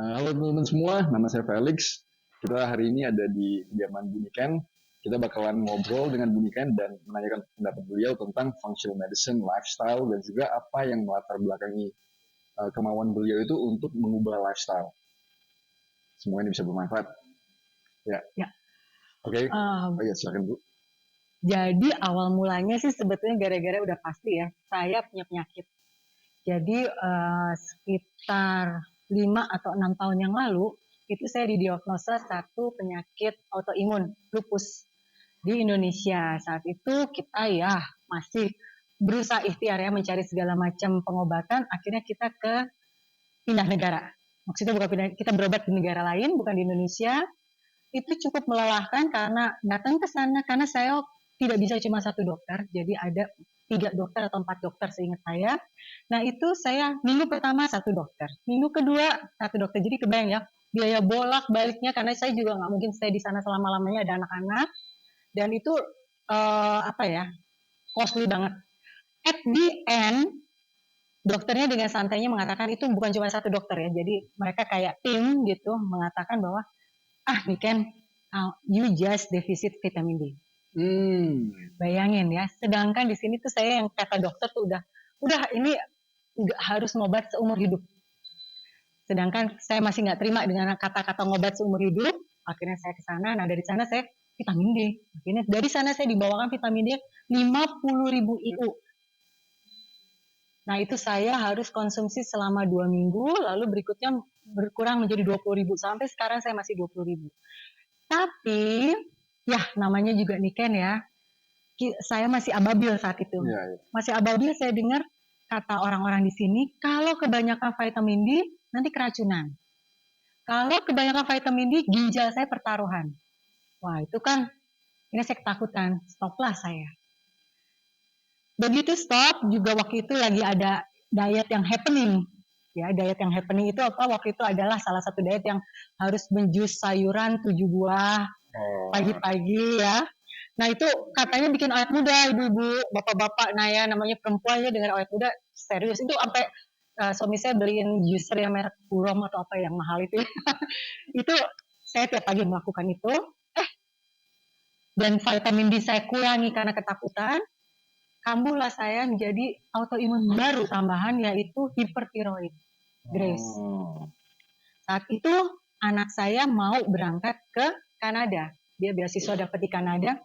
Halo teman-teman semua, nama saya Felix. Kita hari ini ada di kediaman Buniken. Kita bakalan ngobrol dengan Buniken dan menanyakan pendapat beliau tentang functional medicine, lifestyle, dan juga apa yang melatar belakangi kemauan beliau itu untuk mengubah lifestyle. Semua ini bisa bermanfaat. Ya, Ya, oke. Okay. um, Ya, silakan Bu. jadi awal mulanya sih sebetulnya gara-gara udah pasti ya, saya punya penyakit. Jadi sekitar 5 atau 6 tahun yang lalu, itu saya didiagnosa satu penyakit autoimun, lupus di Indonesia. Saat itu kita ya masih berusaha ikhtiar ya mencari segala macam pengobatan, akhirnya kita ke pindah negara. Maksudnya bukan pindah, kita berobat di negara lain, bukan di Indonesia. Itu cukup melelahkan karena datang ke sana karena saya tidak bisa cuma satu dokter, jadi ada 3 dokter atau 4 dokter seingat saya. Nah itu saya minggu pertama satu dokter, minggu kedua satu dokter, jadi kebayang ya biaya bolak baliknya karena saya juga nggak mungkin stay di sana selama lamanya, ada anak-anak dan itu apa ya, costly banget. At the end dokternya dengan santainya mengatakan itu bukan cuma satu dokter ya, jadi mereka kayak tim gitu mengatakan bahwa Niken, you just defisit vitamin D. Bayangin ya, sedangkan di sini tuh saya yang kata dokter tuh udah ini nggak harus ngobat seumur hidup. Sedangkan saya masih nggak terima dengan kata-kata ngobat seumur hidup. Akhirnya saya ke sana. Nah dari sana saya vitamin D. Akhirnya dari sana saya dibawakan vitamin D 50.000 IU. Nah itu saya harus konsumsi selama 2 minggu. Lalu berikutnya berkurang menjadi 20.000. Sampai sekarang saya masih 20.000. Tapi ya namanya juga Niken ya. Saya masih ababil saat itu. Ya. Masih ababil saya dengar kata orang-orang di sini, kalau kebanyakan vitamin D, nanti keracunan. Kalau kebanyakan vitamin D, ginjal saya pertaruhan. Wah itu kan, ini saya ketakutan, stoplah saya. Begitu stop, juga waktu itu lagi ada diet yang happening. Ya, diet yang happening itu apa? Waktu itu adalah salah satu diet yang harus menjus sayuran 7 buah pagi-pagi ya. Nah itu katanya bikin awet muda, ibu-ibu, bapak-bapak, nah ya namanya perempuan ya dengan awet muda, serius. Itu sampai suami saya beliin juicer yang merek Purom atau apa yang mahal itu. Itu saya tiap pagi melakukan itu. Dan vitamin D saya kurangi karena ketakutan. Kambuhlah saya menjadi autoimun baru tambahan yaitu hipertiroid, Grace. Saat itu anak saya mau berangkat ke Kanada. Dia beasiswa dapat di Kanada.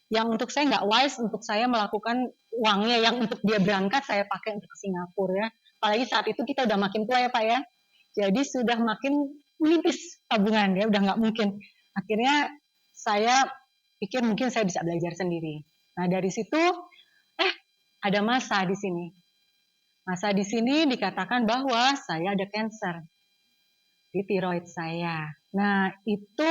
Yang untuk saya nggak wise untuk saya melakukan uangnya yang untuk dia berangkat saya pakai untuk ke Singapura ya. Apalagi saat itu kita udah makin tua ya Pak ya. Jadi sudah makin menipis tabungan ya, udah nggak mungkin. Akhirnya saya pikir mungkin saya bisa belajar sendiri. Nah dari situ ada masa di sini. Masa di sini dikatakan bahwa saya ada cancer di tiroid saya. Nah itu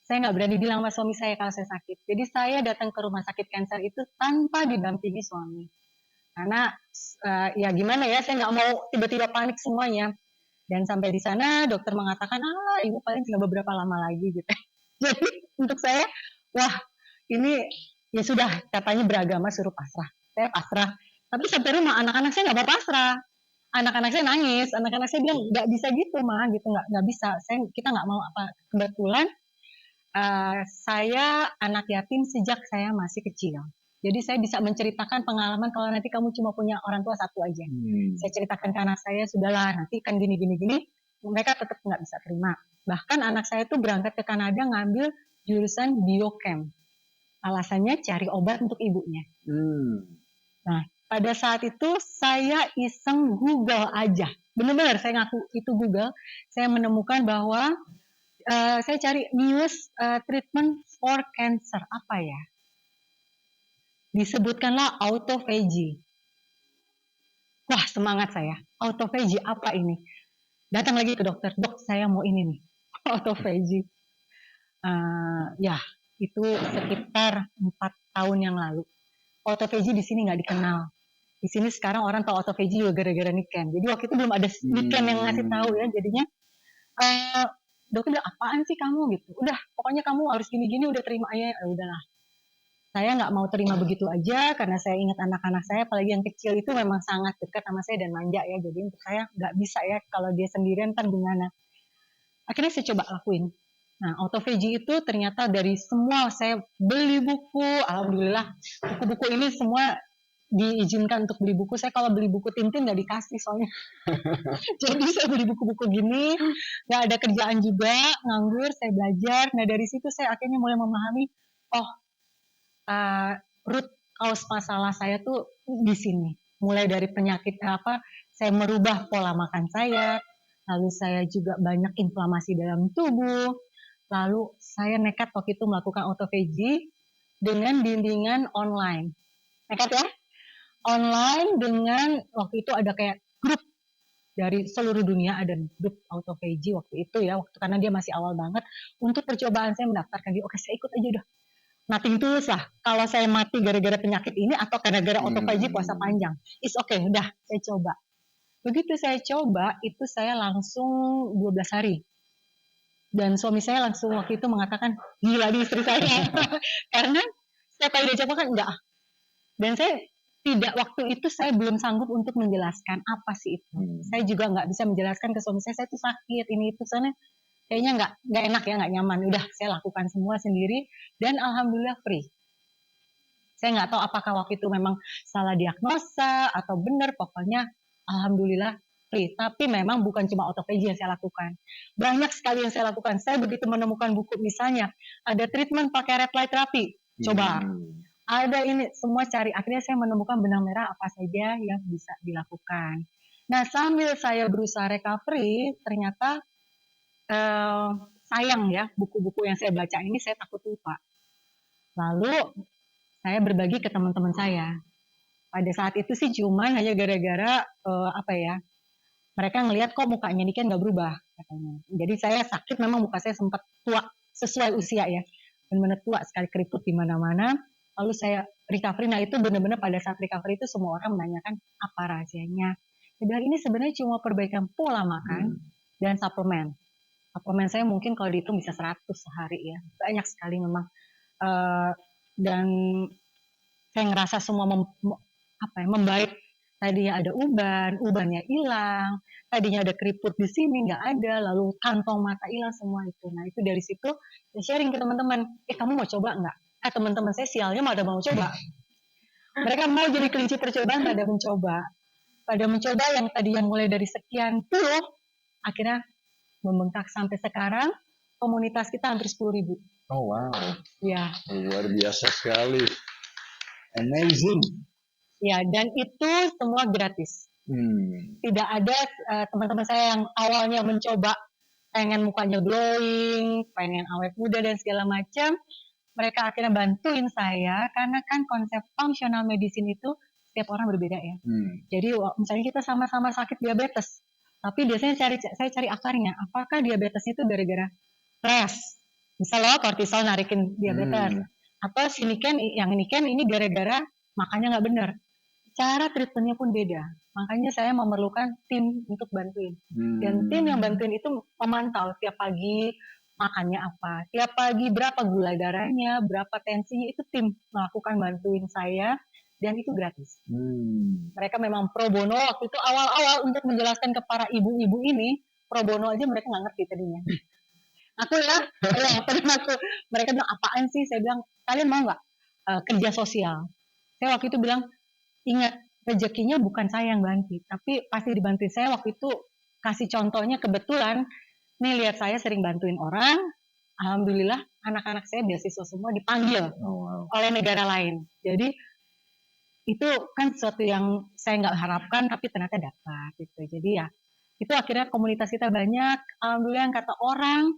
saya nggak berani bilang sama suami saya kalau saya sakit. Jadi saya datang ke rumah sakit kanker itu tanpa didampingi suami. Karena ya gimana ya, saya nggak mau tiba-tiba panik semuanya. Dan sampai di sana dokter mengatakan, ibu paling tinggal beberapa lama lagi gitu. Jadi untuk saya, wah ini ya sudah katanya beragama suruh pasrah. Saya pasrah. Tapi sampai rumah anak-anak saya nggak mau pasrah. Anak-anak saya nangis. Anak-anak saya bilang nggak bisa gitu mah, gitu nggak bisa. Kita nggak mau apa. Kebetulan saya anak yatim sejak saya masih kecil. Jadi saya bisa menceritakan pengalaman kalau nanti kamu cuma punya orang tua satu aja. Saya ceritakan ke anak saya, sudahlah nanti kan gini. Mereka tetap nggak bisa terima. Bahkan anak saya tuh berangkat ke Kanada ngambil jurusan biochem. Alasannya cari obat untuk ibunya. Nah, pada saat itu saya iseng Google aja. Benar-benar saya ngaku itu Google. Saya menemukan bahwa saya cari newest treatment for cancer apa ya? Disebutkanlah autophagy. Wah semangat saya. Autophagy apa ini? Datang lagi ke dokter. Dok saya mau ini nih. Autophagy. Ya itu sekitar 4 tahun yang lalu. Autophagy di sini nggak dikenal. Di sini sekarang orang tahu autophagy juga gara-gara Niken. Jadi waktu itu belum ada Niken yang ngasih tahu ya. Jadinya dokter bilang apaan sih kamu gitu. Udah pokoknya kamu harus gini-gini udah terima aja. Udahlah. Saya nggak mau terima begitu aja karena saya ingat anak-anak saya, apalagi yang kecil itu memang sangat dekat sama saya dan manja ya. Jadi untuk saya nggak bisa ya kalau dia sendirian kan gimana. Akhirnya saya coba lakuin. Nah, autophagy itu ternyata dari semua saya beli buku, alhamdulillah buku-buku ini semua diizinkan untuk beli buku. Saya kalau beli buku Tintin nggak dikasih soalnya. Jadi saya beli buku-buku gini, nggak ada kerjaan juga, nganggur, saya belajar. Nah dari situ saya akhirnya mulai memahami, oh root cause masalah saya tuh di sini. Mulai dari penyakit saya merubah pola makan saya, lalu saya juga banyak inflamasi dalam tubuh, lalu saya nekat waktu itu melakukan autophagy dengan bimbingan online. Nekat ya? Online dengan waktu itu ada kayak grup dari seluruh dunia, ada grup autophagy waktu itu ya, karena dia masih awal banget. Untuk percobaan saya mendaftarkan dia, oke saya ikut aja udah. Nothing tulus lah. Kalau saya mati gara-gara penyakit ini atau gara-gara autophagy puasa panjang, it's okay, udah saya coba. Begitu saya coba, itu saya langsung 12 hari. Dan suami saya langsung waktu itu mengatakan, gila nih istri saya. Karena setiap kali dia coba kan enggak. Dan saya tidak, waktu itu saya belum sanggup untuk menjelaskan apa sih itu. Saya juga nggak bisa menjelaskan ke suami saya itu sakit, ini itu, soalnya kayaknya nggak enak ya, nggak nyaman. Udah saya lakukan semua sendiri dan alhamdulillah free. Saya nggak tahu apakah waktu itu memang salah diagnosa atau benar, pokoknya alhamdulillah free. Tapi memang bukan cuma autophagy yang saya lakukan. Banyak sekali yang saya lakukan. Saya begitu menemukan buku misalnya, ada treatment pakai red light therapy. Coba. Ada ini, semua cari. Akhirnya saya menemukan benang merah apa saja yang bisa dilakukan. Nah, sambil saya berusaha recovery, ternyata sayang ya, buku-buku yang saya baca ini saya takut lupa. Lalu saya berbagi ke teman-teman saya. Pada saat itu sih cuman hanya gara-gara mereka ngelihat kok mukanya ini kan nggak berubah katanya. Jadi saya sakit, memang muka saya sempat tua sesuai usia ya, benar-benar tua sekali, keriput di mana-mana. Lalu saya recovery. Nah itu benar-benar pada saat recovery itu semua orang menanyakan apa rahasianya. Saya ini sebenarnya cuma perbaikan pola makan dan suplemen. Suplemen saya mungkin kalau dihitung bisa 100 sehari ya, banyak sekali memang. Dan saya ngerasa semua membaik. Tadinya ada ubannya hilang. Tadinya ada keriput di sini nggak ada, lalu kantong mata hilang, semua itu. Nah itu dari situ saya sharing ke teman-teman. Kamu mau coba nggak? Teman-teman saya sialnya pada mau coba. Mereka mau jadi kelinci percobaan, pada mencoba. Pada mencoba yang tadi yang mulai dari sekian puluh, akhirnya membengkak sampai sekarang komunitas kita hampir 10.000. Oh wow. Ya. Luar biasa sekali. Amazing. Ya, dan itu semua gratis. Tidak ada teman-teman saya yang awalnya mencoba pengen mukanya glowing, pengen awet muda dan segala macam. Mereka akhirnya bantuin saya, karena kan konsep functional medicine itu setiap orang berbeda ya. Jadi misalnya kita sama-sama sakit diabetes, tapi biasanya saya cari akarnya. Apakah diabetesnya itu gara-gara stres? Misalnya kortisol narikin diabetes. Atau yang ini gara-gara makannya nggak benar. Cara treatmentnya pun beda. Makanya saya memerlukan tim untuk bantuin. Dan tim yang bantuin itu memantau tiap pagi makannya apa, tiap pagi berapa gula darahnya, berapa tensinya, itu tim melakukan bantuin saya, dan itu gratis. Mereka memang pro bono waktu itu awal-awal untuk menjelaskan ke para ibu-ibu ini, pro bono aja mereka nggak ngerti tadinya. Mereka bilang apaan sih? Saya bilang kalian mau nggak kerja sosial? Saya waktu itu bilang, ingat rezekinya bukan saya yang bantu, tapi pasti dibantuin. Saya waktu itu kasih contohnya, kebetulan nih lihat saya sering bantuin orang, alhamdulillah anak-anak saya beasiswa semua dipanggil oleh negara lain. Jadi itu kan sesuatu yang saya nggak harapkan, tapi ternyata dapat gitu. Jadi ya itu akhirnya komunitas kita banyak, alhamdulillah, yang kata orang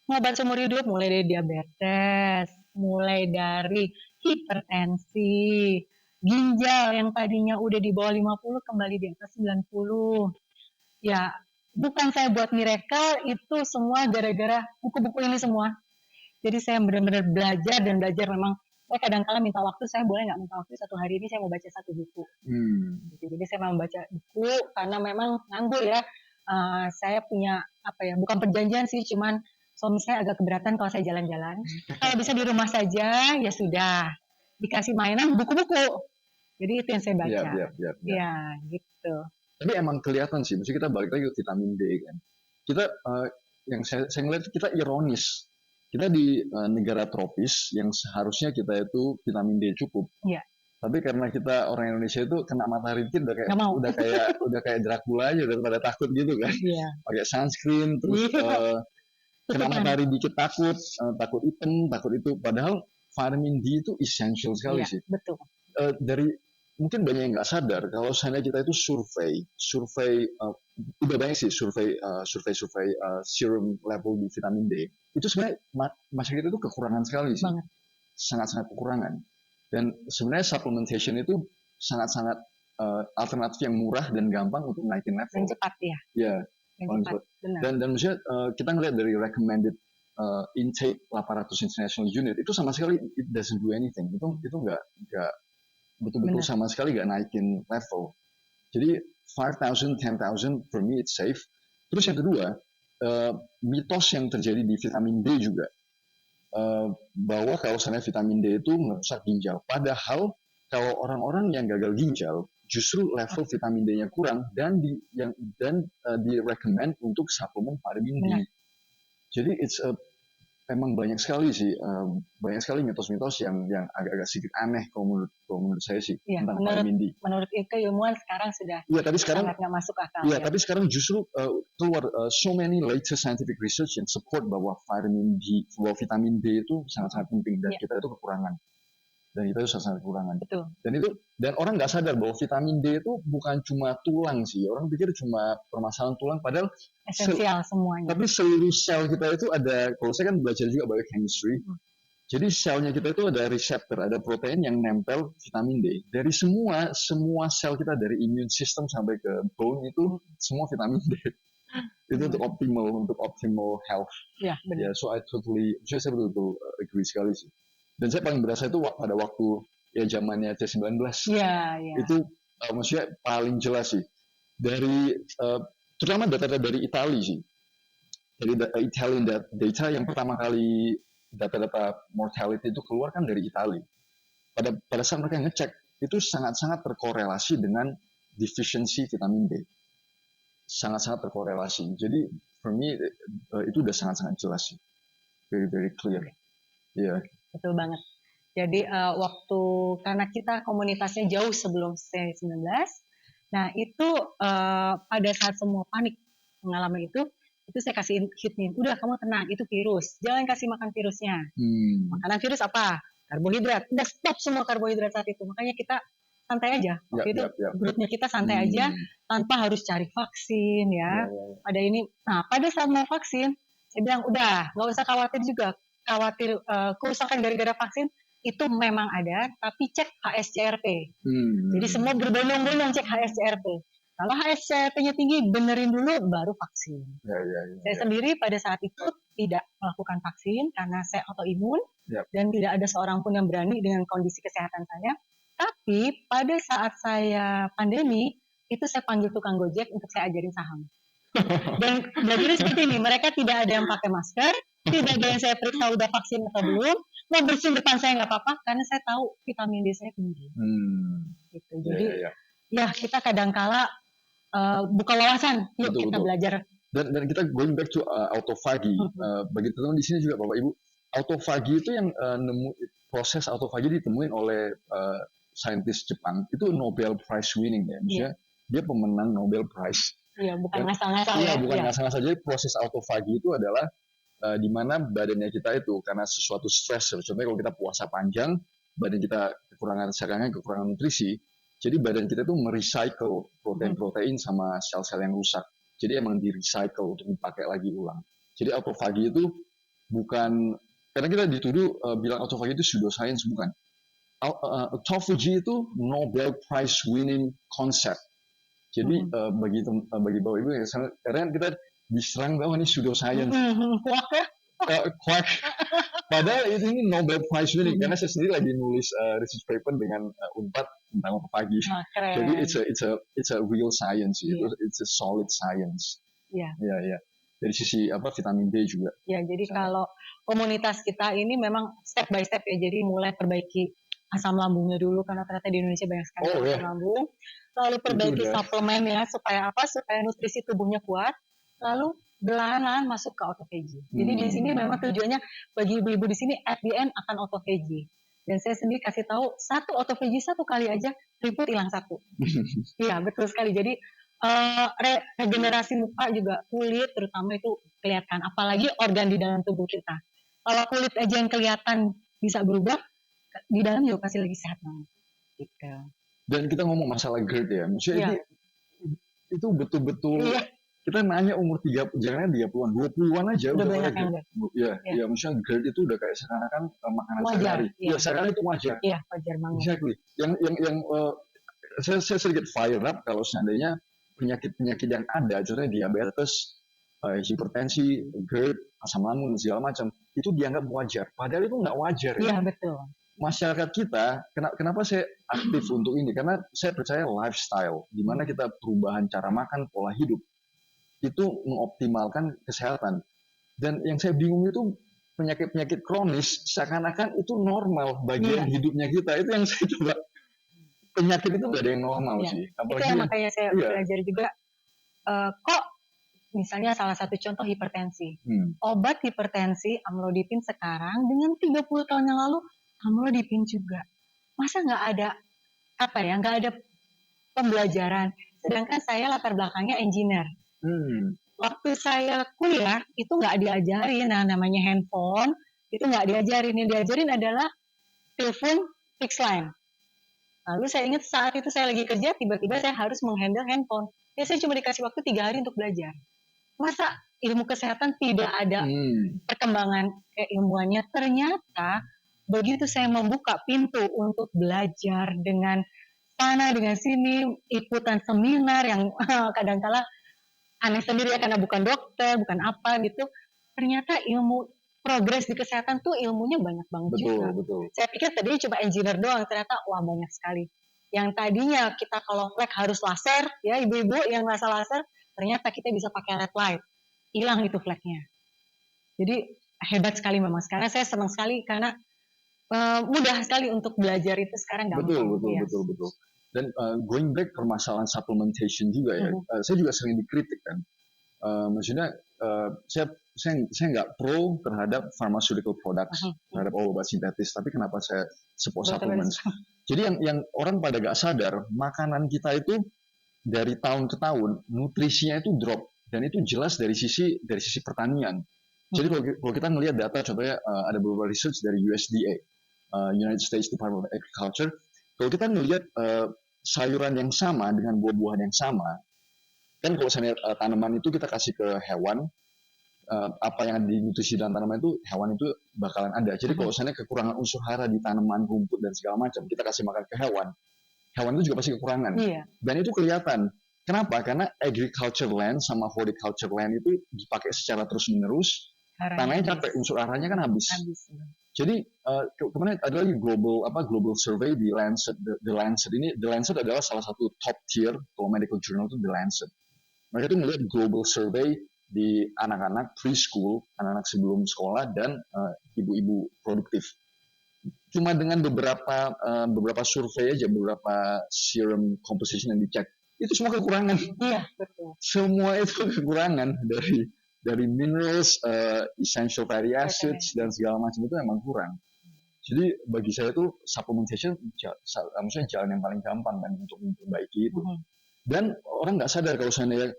ngobat seumur hidup, mulai dari diabetes, mulai dari hipertensi, ginjal yang tadinya udah di bawah 50 kembali di atas 90. Ya, bukan saya buat miracle, itu semua gara-gara buku-buku ini semua. Jadi saya benar-benar belajar memang. Saya kadang-kala minta waktu, saya boleh nggak minta waktu, satu hari ini saya mau baca 1 buku. Jadi saya mau baca buku karena memang nganggur ya. Saya punya bukan perjanjian sih, cuman suami saya agak keberatan kalau saya jalan-jalan. Kalau bisa di rumah saja ya sudah, dikasih mainan buku-buku. Jadi itu yang saya baca. Ya, gitu. Tapi emang kelihatan sih, maksudnya kita balik lagi ke vitamin D kan. Kita yang saya ngeliat kita ironis. Kita di negara tropis yang seharusnya kita itu vitamin D cukup. Iya. Tapi karena kita orang Indonesia itu kena matahari dikit Nggak mau. udah kayak Dracula aja daripada takut gitu kan. Iya. Pakai sunscreen terus kena matahari dikit takut hitam, takut itu. Padahal vitamin D itu essential sekali Iya, sih. betul. Dari mungkin banyak yang nggak sadar kalau seandainya kita itu survei udah banyak sih survei serum level di vitamin D itu sebenarnya masyarakat itu kekurangan sekali sih, Banget. sangat kekurangan. Dan sebenarnya supplementation itu sangat alternatif yang murah dan gampang untuk naikin level. Dan cepat ya. Ya. Dan cepat. Benar. Dan maksudnya kita ngeliat dari recommended intake 800 international unit itu sama sekali it doesn't do anything. Itu nggak betul-betul sama sekali nggak naikin level. Jadi 5,000, 10,000 for me it's safe. Terus yang kedua, mitos yang terjadi di vitamin D juga, bahwa kalau misalnya vitamin D itu merusak ginjal. Padahal kalau orang-orang yang gagal ginjal justru level vitamin D-nya kurang dan di recommend untuk suplemen vitamin D. Jadi emang banyak sekali mitos-mitos yang agak sedikit aneh kalau menurut saya sih tentang vitamin D. Menurut keilmuan sekarang sudah sangat nggak masuk akal. Iya, tapi sekarang justru keluar so many latest scientific research yang support bahwa vitamin D itu sangat penting dan kita itu kekurangan. Dan itu sangat kekurangan. Betul. Dan orang nggak sadar bahwa vitamin D itu bukan cuma tulang sih. Orang pikir cuma permasalahan tulang, padahal esensial semuanya. Tapi seluruh sel kita itu ada, kalau saya kan belajar juga biochemistry. Jadi selnya kita itu ada reseptor, ada protein yang nempel vitamin D. Dari semua sel kita dari immune system sampai ke bone itu semua vitamin D. Itu untuk optimal health. Ya, benar. So saya betul-betul agree sekali sih. Dan saya paling berasa itu pada waktu zamannya C19. Iya. Itu maksudnya paling jelas sih. Dari terutama data dari Italia sih. Dari Italian data yang pertama kali data mortality itu keluar kan dari Italia. Pada saat mereka ngecek itu sangat terkorelasi dengan deficiency vitamin D. Sangat terkorelasi. Jadi for me itu udah sangat jelas sih. Very clear. Iya. Betul banget. Jadi karena kita komunitasnya jauh sebelum C19, nah itu pada saat semua panik mengalami itu saya kasih hit nih, udah kamu tenang, itu virus, jangan kasih makan virusnya. Makanan virus apa? Karbohidrat. Udah stop semua karbohidrat saat itu. Makanya kita santai aja. Waktu itu grupnya kita santai aja tanpa harus cari vaksin ya. Pada ini, nah pada saat mau vaksin, saya bilang udah nggak usah khawatir juga. Khawatir kerusakan gara-gara vaksin itu memang ada, tapi cek HSCRP. Jadi semua berbondong-bondong cek HSCRP. Kalau HSCRP-nya tinggi, benerin dulu baru vaksin. Saya sendiri pada saat itu tidak melakukan vaksin karena saya autoimun dan tidak ada seorang pun yang berani dengan kondisi kesehatan saya. Tapi pada saat saya pandemi, itu saya panggil tukang Gojek untuk saya ajarin saham. Dan belajarnya seperti ini, mereka tidak ada yang pakai masker, tidak ada yang saya periksa udah vaksin atau belum, mau bersin depan saya nggak apa-apa karena saya tahu vitamin D saya tinggi. Gitu. Jadi ya kita kadangkala buka wawasan, yuk kita belajar. Dan kita going back to autophagy. Bagi teman-teman di sini juga Bapak Ibu, autophagy itu yang proses autophagy ditemuin oleh saintis Jepang itu Nobel Prize winning ya, maksudnya dia pemenang Nobel Prize. Iya, bukan ngasal-ngasal ya. Bukan ngasal-ngasal. Jadi proses autophagy itu adalah di mana badannya kita itu karena sesuatu stressor. Contohnya kalau kita puasa panjang, badan kita kekurangan nutrisi. Jadi badan kita itu merecycle protein-protein sama sel-sel yang rusak. Jadi emang di-recycle untuk dipakai lagi ulang. Jadi autophagy itu bukan, karena kita dituduh bilang autophagy itu pseudoscience, bukan. Autophagy itu Nobel Prize winning concept. Jadi bagi Bapak Ibu, karena kita diserang bahwa ini pseudoscience. Quack. Padahal ini Nobel Prize winning karena saya sendiri lagi nulis research paper dengan Unpad tentang autophagy. Jadi it's a real science, it's a solid science. Iya. Dari sisi vitamin D juga. Ya, jadi kalau komunitas kita ini memang step by step ya. Jadi mulai perbaiki asam lambungnya dulu karena ternyata di Indonesia banyak sekali asam lambung. Lalu perbaiki suplemen ya supaya nutrisi tubuhnya kuat. lalu belahan masuk ke autophagy. Jadi di sini memang tujuannya bagi ibu-ibu di sini at the end akan autophagy. Dan saya sendiri kasih tahu satu autophagy satu kali aja ribut hilang satu. Iya betul sekali. Jadi regenerasi muka juga kulit terutama itu kelihatan. Apalagi organ di dalam tubuh kita. Kalau kulit aja yang kelihatan bisa berubah, di dalam juga pasti lagi sehat banget. Gitu. Dan kita ngomong masalah GERD ya, maksudnya itu betul-betul kita nanya umur 30, jangan 30-an, 20-an aja udah banyak yang GERD. Ya, maksudnya GERD itu udah kayak sekarang kan makanan sehari-hari. Ya, sekarang itu wajar. Iya, wajar banget. Exactly. Yang saya sedikit fire up kalau seandainya penyakit-penyakit yang ada, contohnya diabetes, hipertensi, GERD, asam lambung, segala macam, itu dianggap wajar. Padahal itu nggak wajar. Iya, betul. Masyarakat kita, kenapa saya aktif untuk ini? Karena saya percaya lifestyle, di mana kita perubahan cara makan, pola hidup, itu mengoptimalkan kesehatan. Dan yang saya bingung itu penyakit-penyakit kronis, seakan-akan itu normal bagian hidupnya kita. Itu yang saya coba. Penyakit itu nggak ada yang normal sih. Apalagi itu yang makanya saya belajar juga. Kok misalnya salah satu contoh hipertensi. Obat hipertensi amlodipin sekarang dengan 30 tahun yang lalu amlodipin juga. Masa nggak ada nggak ada pembelajaran. Sedangkan saya latar belakangnya engineer. Waktu saya kuliah itu nggak diajarin namanya handphone, itu nggak diajarin. Yang diajarin adalah telepon fixed line. Lalu saya ingat saat itu saya lagi kerja, tiba-tiba saya harus menghandle handphone. Ya saya cuma dikasih waktu 3 hari untuk belajar. Masa ilmu kesehatan tidak ada perkembangan keilmuannya? Ternyata begitu saya membuka pintu untuk belajar dengan sana dengan sini, ikutan seminar yang kadang-kala aneh sendiri ya karena bukan dokter, bukan apa gitu. Ternyata ilmu progres di kesehatan tuh ilmunya banyak banget juga. Betul. Saya pikir tadinya cuma engineer doang, ternyata wah banyak sekali. Yang tadinya kita kalau flek harus laser, ya ibu-ibu yang ngerasa laser, ternyata kita bisa pakai red light, hilang itu fleknya. Jadi hebat sekali memang. Sekarang saya senang sekali karena mudah sekali untuk belajar itu sekarang gampang. Betul. Dan going back permasalahan supplementation juga ya, saya juga sering dikritik kan. Maksudnya saya nggak pro terhadap pharmaceutical products, terhadap obat sintetis, tapi kenapa saya support supplements? Jadi yang orang pada nggak sadar, makanan kita itu dari tahun ke tahun nutrisinya itu drop, dan itu jelas dari sisi pertanian. Jadi kalau kita ngelihat data, contohnya ada beberapa research dari USDA, United States Department of Agriculture. Kalau kita ngelihat sayuran yang sama dengan buah-buahan yang sama, kan kalau misalnya tanaman itu kita kasih ke hewan, apa yang ada di nutrisi dalam tanaman itu hewan itu bakalan ada. Jadi kalau misalnya kekurangan unsur hara di tanaman, rumput dan segala macam, kita kasih makan ke hewan itu juga pasti kekurangan. Dan itu kelihatan. Kenapa? Karena agriculture land sama horticulture land itu dipakai secara terus-menerus, tanahnya capek, unsur haranya kan habis. Jadi kemarin ada lagi global survey di Lancet. The Lancet adalah salah satu top tier kalau medical journal itu The Lancet. Mereka itu melihat global survey di anak-anak preschool, anak-anak sebelum sekolah dan ibu-ibu produktif. Cuma dengan beberapa survei aja, beberapa serum composition yang dicek, itu semua kekurangan. Iya, betul. Semua itu kekurangan dari minerals, essential fatty acids dan segala macam itu memang kurang. Jadi bagi saya itu supplementation maksudnya jalan yang paling gampang kan untuk memperbaiki itu. Dan orang nggak sadar kalau seandainya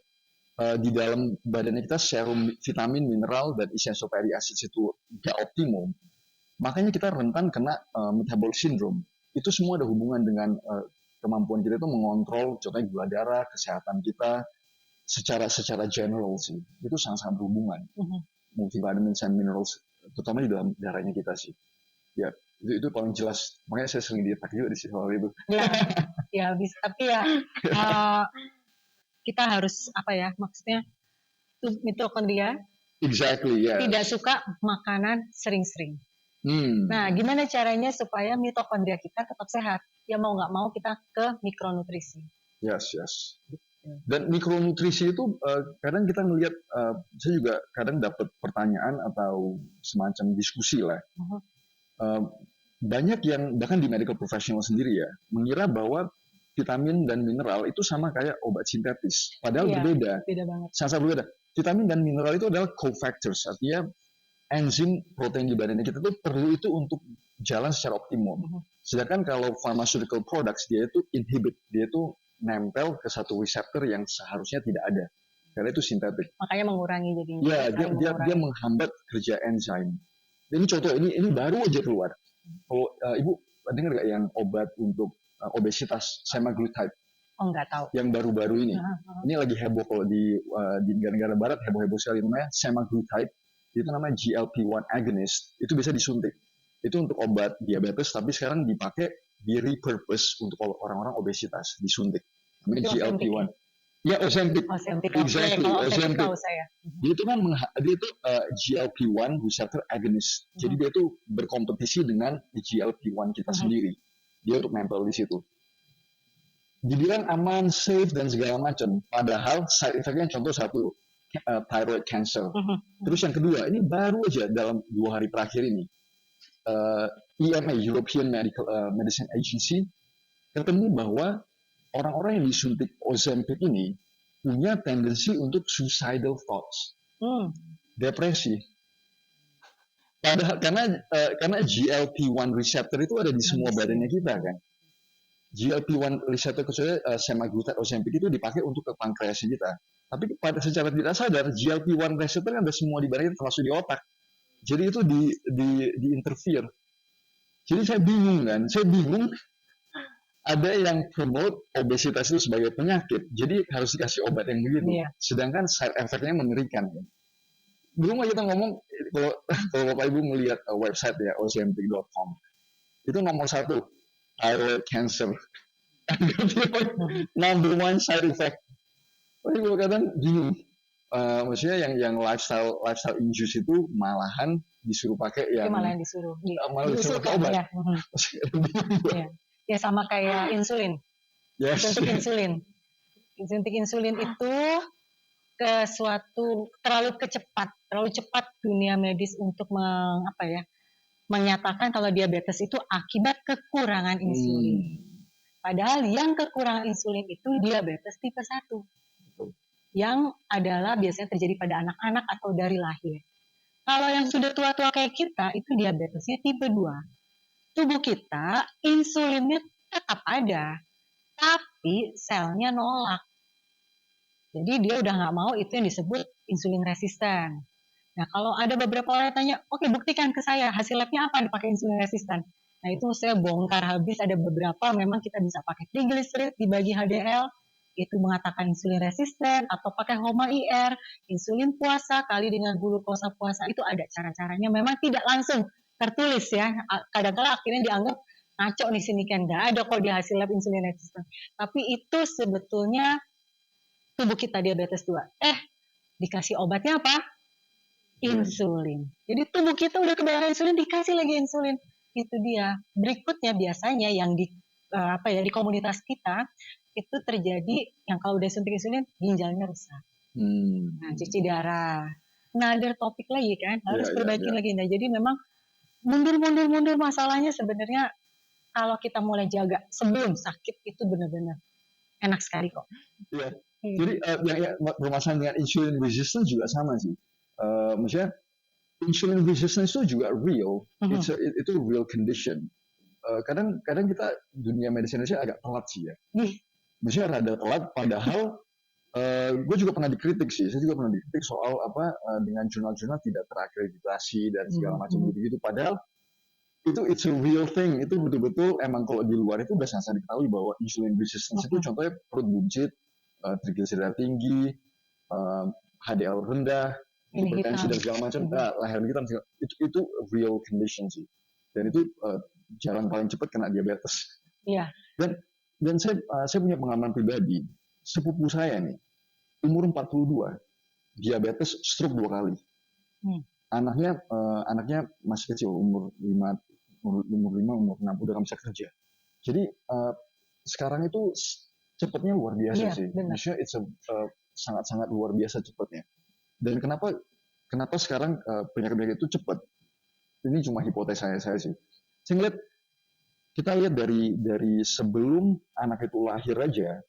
di dalam badannya kita serum vitamin, mineral dan essential fatty acids itu nggak optimum, makanya kita rentan kena metabolic syndrome. Itu semua ada hubungan dengan kemampuan kita itu mengontrol contohnya gula darah, kesehatan kita secara general sih. Itu sangat-sangat berhubungan. Multivitamin and minerals terutama di dalam darahnya kita sih. Ya, itu paling jelas. Makanya saya sering diatak juga di soal itu. Ya bisa, tapi ya kita harus maksudnya mitokondria. Exactly, yes. Tidak suka makanan sering-sering. Nah, gimana caranya supaya mitokondria kita tetap sehat? Ya mau nggak mau kita ke mikronutrisi. Yes. Dan mikronutrisi itu kadang kita ngelihat, saya juga kadang dapat pertanyaan atau semacam diskusi lah. Banyak yang bahkan di medical professional sendiri ya mengira bahwa vitamin dan mineral itu sama kayak obat sintetis, padahal berbeda. Beda banget. Sangat berbeda. vitamin dan mineral itu adalah cofactors, artinya enzim protein di badan kita tuh perlu itu untuk jalan secara optimum. Sedangkan kalau pharmaceutical products dia itu inhibit, dia itu nempel ke satu reseptor yang seharusnya tidak ada, karena itu sintetik. Makanya mengurangi jadinya. Ya, dia menghambat kerja enzim. Ini contoh, ini baru aja keluar. Kalau Ibu dengar nggak yang obat untuk obesitas semaglutide? Oh, nggak tahu. Yang baru-baru ini. Ini lagi heboh kalau di negara-negara barat, heboh-heboh sekali, namanya semaglutide. Itu namanya GLP-1 agonist. Itu bisa disuntik. Itu untuk obat diabetes, tapi sekarang dipakai di repurpose untuk orang-orang obesitas, disuntik. Namanya GLP-1. Ya, Ozempic. Exactly, Ozempic. Dia itu kan GLP-1 receptor agonist. Jadi dia itu berkompetisi dengan GLP-1 kita sendiri. Dia untuk nempel di situ. Dibilang aman, safe dan segala macam. Padahal side effect-nya contoh satu, thyroid cancer. Terus yang kedua, ini baru aja dalam 2 hari terakhir ini, EMA, European Medicine Agency, ketemu bahwa orang-orang yang disuntik Ozempic ini punya tendensi untuk suicidal thoughts, depresi. Padahal karena GLP-1 receptor itu ada di semua badannya kita kan. GLP-1 receptor khususnya semaglutide Ozempic itu dipakai untuk ke pankreas kita. Tapi secara tidak sadar GLP-1 receptor kan ada semua di badan kita, termasuk di otak. Jadi itu di interfere. Jadi saya bingung ada yang promote obesitas itu sebagai penyakit, jadi harus dikasih obat yang begitu. Sedangkan side effect-nya mengerikan. Belum aja kita ngomong, kalau Bapak Ibu melihat website ya, ozempic.com, itu nomor 1, thyroid cancer. Number 1 side effect. Tapi gue kadang bingung. Maksudnya yang lifestyle induce itu malahan disuruh pakai yang... malah disuruh pakai obat. Ya. Ya sama kayak insulin. Suntik insulin. Suntik insulin itu terlalu cepat dunia medis untuk menyatakan kalau diabetes itu akibat kekurangan insulin. Padahal yang kekurangan insulin itu diabetes tipe 1. Yang adalah biasanya terjadi pada anak-anak atau dari lahir. Kalau yang sudah tua-tua kayak kita itu diabetesnya tipe 2. Tubuh kita insulinnya tetap ada, tapi selnya nolak. Jadi dia udah nggak mau, itu yang disebut insulin resisten. Nah kalau ada beberapa orang yang tanya, oke buktikan ke saya hasil labnya apa dipakai insulin resisten. Nah itu saya bongkar habis, ada beberapa memang kita bisa pakai triglyceride dibagi HDL, itu mengatakan insulin resisten, atau pakai HOMA IR, insulin puasa kali dengan glukosa puasa, itu ada cara-caranya, memang tidak langsung tertulis ya, kadang-kadang akhirnya dianggap ngaco nih sini kan, nggak ada kok di hasil lab insulin resisten. Tapi itu sebetulnya tubuh kita diabetes 2. Dikasih obatnya apa? Insulin. Jadi tubuh kita udah kebanyakan insulin, dikasih lagi insulin. Itu dia. Berikutnya biasanya yang di komunitas kita itu terjadi yang kalau udah suntik insulin ginjalnya rusak. Nah, cuci darah. Another topik lagi kan, harus perbaiki lagi. Nah, jadi memang mundur masalahnya sebenarnya kalau kita mulai jaga sebelum sakit itu benar-benar enak sekali kok. Iya. Jadi yang permasalahan dengan insulin resistance juga sama sih. Maksudnya insulin resistance itu juga real. Itu real condition. Kadang kita dunia medis Indonesia agak telat sih ya. Maksudnya rada telat, padahal gue juga pernah dikritik sih. Saya juga pernah dikritik soal dengan jurnal-jurnal tidak terakreditasi dan segala macam gitu. Padahal itu it's a real thing. Itu betul-betul emang kalau di luar itu udah sangat diketahui bahwa insulin resistance itu contohnya perut buncit, trigliserida tinggi, HDL rendah, hipertensi dan segala macam, leher hitam, itu real condition sih. Dan itu jalan paling cepat kena diabetes. Iya. Dan saya punya pengalaman pribadi, sepupu saya nih, umur 42, diabetes, stroke 2 kali. Anaknya masih kecil, umur 5, umur 6, udah nggak bisa kerja. Jadi sekarang itu cepatnya luar biasa sih. Maksudnya sangat-sangat luar biasa cepatnya. Dan kenapa sekarang penyakit-penyakit itu cepat? Ini cuma hipotesa saya sih. Kita lihat dari sebelum anak itu lahir aja,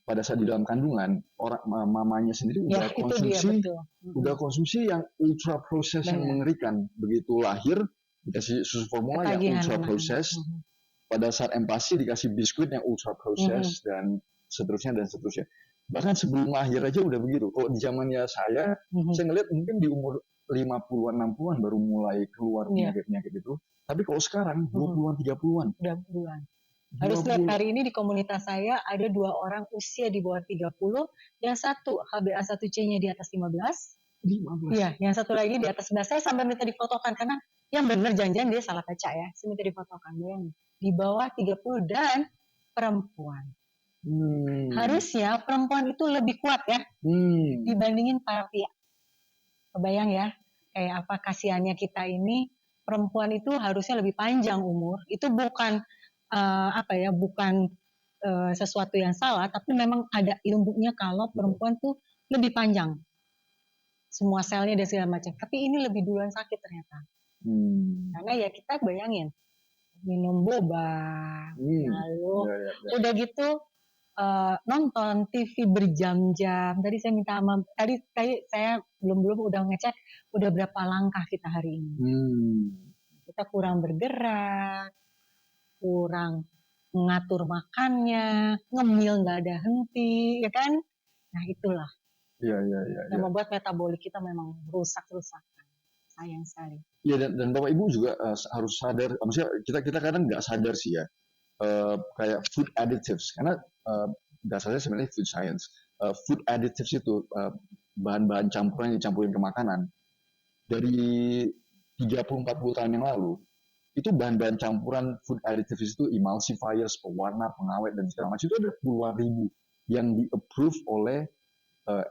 pada saat di dalam kandungan mamanya sendiri Ya, itu dia betul. udah konsumsi yang ultra proses yang mengerikan. Begitu lahir dikasih susu formula yang ultra proses. Pada saat empasi dikasih biskuit yang ultra proses dan seterusnya. Bahkan sebelum lahir aja udah begitu. Kalau di zamannya saya ngeliat mungkin di umur 50-an, 60-an baru mulai keluar penyakit-penyakit itu. Tapi kalau sekarang 20-an, 30-an. Udah bulan. Harus lihat hari ini di komunitas saya ada 2 orang usia di bawah 30, yang satu HbA1c-nya di atas 15. Iya, yang satu lagi di atas 11. Saya sampai minta difotokan karena yang benar jangan-jangan dia salah baca ya. Saya minta difotokan di bawah 30 dan perempuan. Harusnya perempuan itu lebih kuat ya dibandingin para pria. Kebayang ya, kayak apa kasihannya kita ini. Perempuan itu harusnya lebih panjang umur. Itu bukan bukan sesuatu yang salah, tapi memang ada ilmunya kalau perempuan tuh lebih panjang semua selnya dan segala macam. Tapi ini lebih duluan sakit ternyata. Karena ya kita bayangin minum boba, lalu udah gitu nonton TV berjam-jam. Tadi saya minta tadi saya belum udah ngecek udah berapa langkah kita hari ini. Kita kurang bergerak, kurang mengatur makannya, ngemil nggak ada henti, ya kan? Nah itulah. Yang membuat metabolik kita memang rusak. Sayang sekali. Iya dan Bapak Ibu juga harus sadar, maksudnya kita kadang nggak sadar sih ya, kayak food additives, karena dasarnya sebenarnya food science. Food additives itu bahan-bahan campuran yang dicampurin ke makanan. Dari 30-40 tahun yang lalu, itu bahan-bahan campuran food additives itu emulsifiers, pewarna, pengawet, dan segala macam itu ada puluhan ribu yang di-approve oleh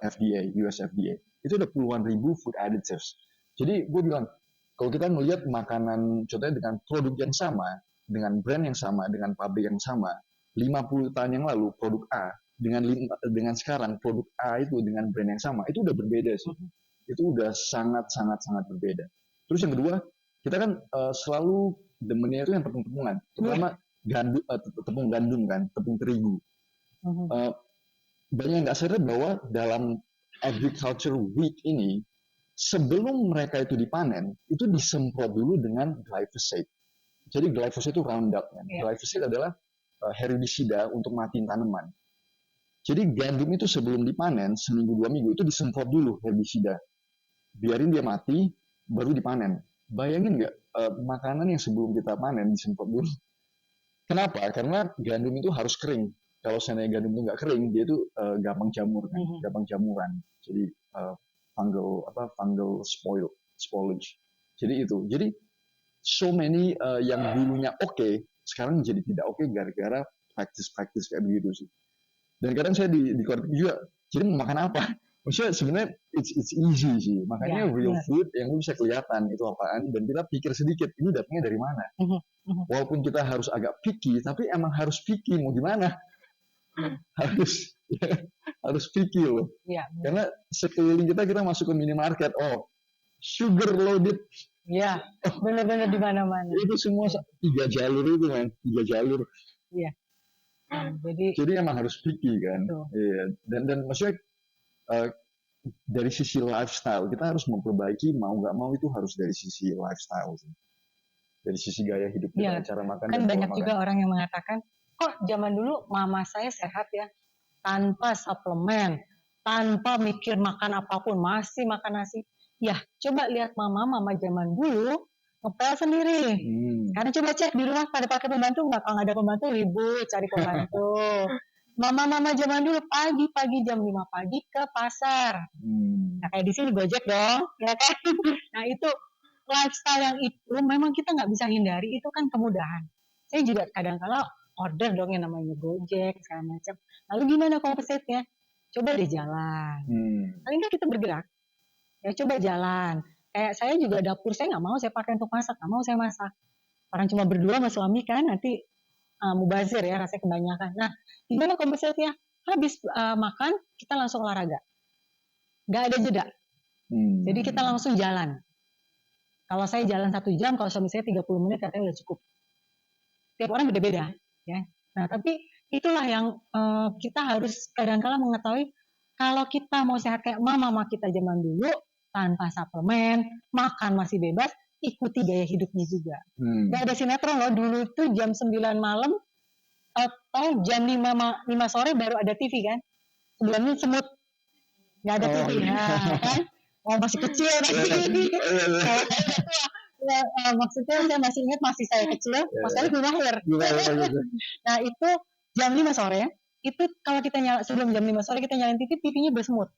FDA, US FDA. Itu ada puluhan ribu food additives. Jadi gue bilang, kalau kita melihat makanan, contohnya dengan produk yang sama, dengan brand yang sama, dengan pabrik yang sama, 50 tahun yang lalu produk A, dengan sekarang produk A itu dengan brand yang sama, itu udah berbeda sih. Itu udah sangat berbeda. Terus yang kedua, kita kan selalu demennya itu yang tepung-tepungan, terutama tepung gandum kan, tepung terigu. Banyak yang nggak sadar bahwa dalam agriculture week ini, sebelum mereka itu dipanen, itu disemprot dulu dengan glyphosate. Jadi glyphosate itu Roundup. Glyphosate adalah herbisida untuk matiin tanaman. Jadi gandum itu sebelum dipanen, seminggu 2 minggu itu disemprot dulu herbisida. Biarin dia mati, baru dipanen. Bayangin nggak makanan yang sebelum kita panen disemprot dulu. Kenapa? Karena gandum itu harus kering. Kalau seandainya gandum itu nggak kering, dia itu gampang jamur, kan? Gampang jamuran. Jadi fungal spoilage. Jadi itu. Jadi so many yang dulunya oke, sekarang jadi tidak oke gara-gara practice kayak begitu sih. Dan kadang saya di kontak juga, jadi mau makan apa? Maksudnya sebenarnya it's easy sih. Makanya real food yang bisa kelihatan itu apaan, dan kita pikir sedikit, ini datangnya dari mana. Walaupun kita harus agak picky, tapi emang harus picky, mau gimana? harus picky loh. Karena sekeliling kita masuk ke minimarket, sugar loaded. Iya, benar-benar di mana-mana. Itu semua 3 jalur itu kan, 3 jalur. Iya. Jadi emang harus picky kan. Iya. Dan maksudnya dari sisi lifestyle kita harus memperbaiki, mau nggak mau itu harus dari sisi lifestyle sih. Dari sisi gaya hidup kita, cara makan. Kan banyak juga orang yang mengatakan, kok zaman dulu mama saya sehat ya, tanpa suplemen, tanpa mikir makan apapun, masih makan nasi. Ya, coba lihat mama zaman dulu ngepel sendiri. Karena coba cek di rumah pada pakai pembantu nggak? Kalau nggak ada pembantu ribut cari pembantu. Mama jam dulu pagi jam 5 pagi ke pasar. Nah kayak di sini Gojek dong, ya kan? Nah itu lifestyle yang itu memang kita nggak bisa hindari, itu kan kemudahan. Saya juga kadang-kala order dong yang namanya Gojek segala macam. Lalu gimana kompensasinya? Coba deh jalan. Paling nggak kita bergerak. Ya coba jalan. Kayak saya juga dapur saya nggak mau saya pakai untuk masak, nggak mau saya masak. Orang cuma berdua sama suami kan nanti mubazir ya, rasanya kebanyakan. Nah, gimana kompensasinya? Habis makan kita langsung olahraga. Nggak ada jeda. Jadi kita langsung jalan. Kalau saya jalan 1 jam, kalau suami saya 30 menit katanya udah cukup. Tiap orang beda-beda, ya. Nah, tapi itulah yang kita harus kadang-kala mengetahui kalau kita mau sehat kayak mama kita zaman dulu tanpa suplemen, makan masih bebas, ikuti gaya hidupnya juga. Gak ada sinetron loh dulu itu jam 9 malam atau jam 5 sore baru ada TV kan. Sebelumnya semut, gak ada TV kan. Oh masih kecil tapi maksudnya saya masih ingat masih saya kecil, Mas Kali belum lahir. Nah itu jam 5 sore, itu kalau kita sebelum jam 5 sore kita nyalain TV, TV-nya bersemut.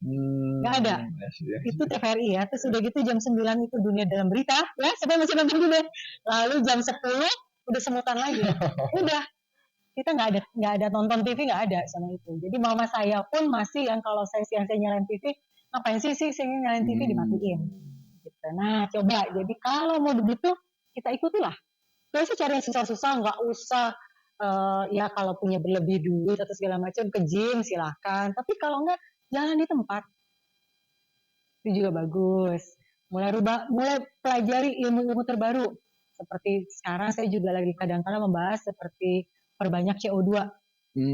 Nggak ada. Itu TVRI ya. Terus udah gitu jam 9 itu Dunia Dalam Berita, ya siapa masih nonton dulu. Lalu jam 10 udah semutan lagi. Udah. Kita nggak ada nonton TV, nggak ada sama itu. Jadi mama saya pun masih yang kalau saya siang-siang nyalain TV, ngapain sih nyalain TV dimatiin. Gitu. Nah coba, jadi kalau mau begitu kita ikutilah. Gak usah cari yang susah-susah, nggak usah ya kalau punya berlebih duit atau segala macam ke gym silahkan. Tapi kalau nggak, jalan di tempat itu juga bagus. Mulai pelajari ilmu-ilmu terbaru. Seperti sekarang saya juga lagi kadang-kadang membahas seperti perbanyak CO2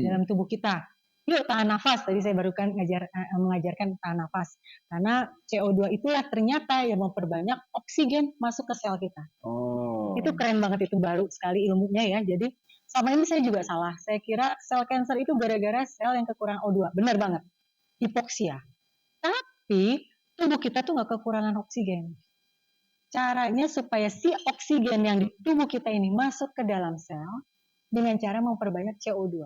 dalam tubuh kita. Yuk tahan nafas, tadi saya baru kan mengajarkan tahan nafas. Karena CO2 itulah ternyata yang memperbanyak oksigen masuk ke sel kita. Itu keren banget, itu baru sekali ilmunya ya. Jadi sama ini saya juga salah. Saya kira sel kanker itu gara-gara sel yang kekurangan O2. Benar banget. Hipoksia. Tapi tubuh kita tuh nggak kekurangan oksigen. Caranya supaya si oksigen yang di tubuh kita ini masuk ke dalam sel dengan cara memperbanyak CO2.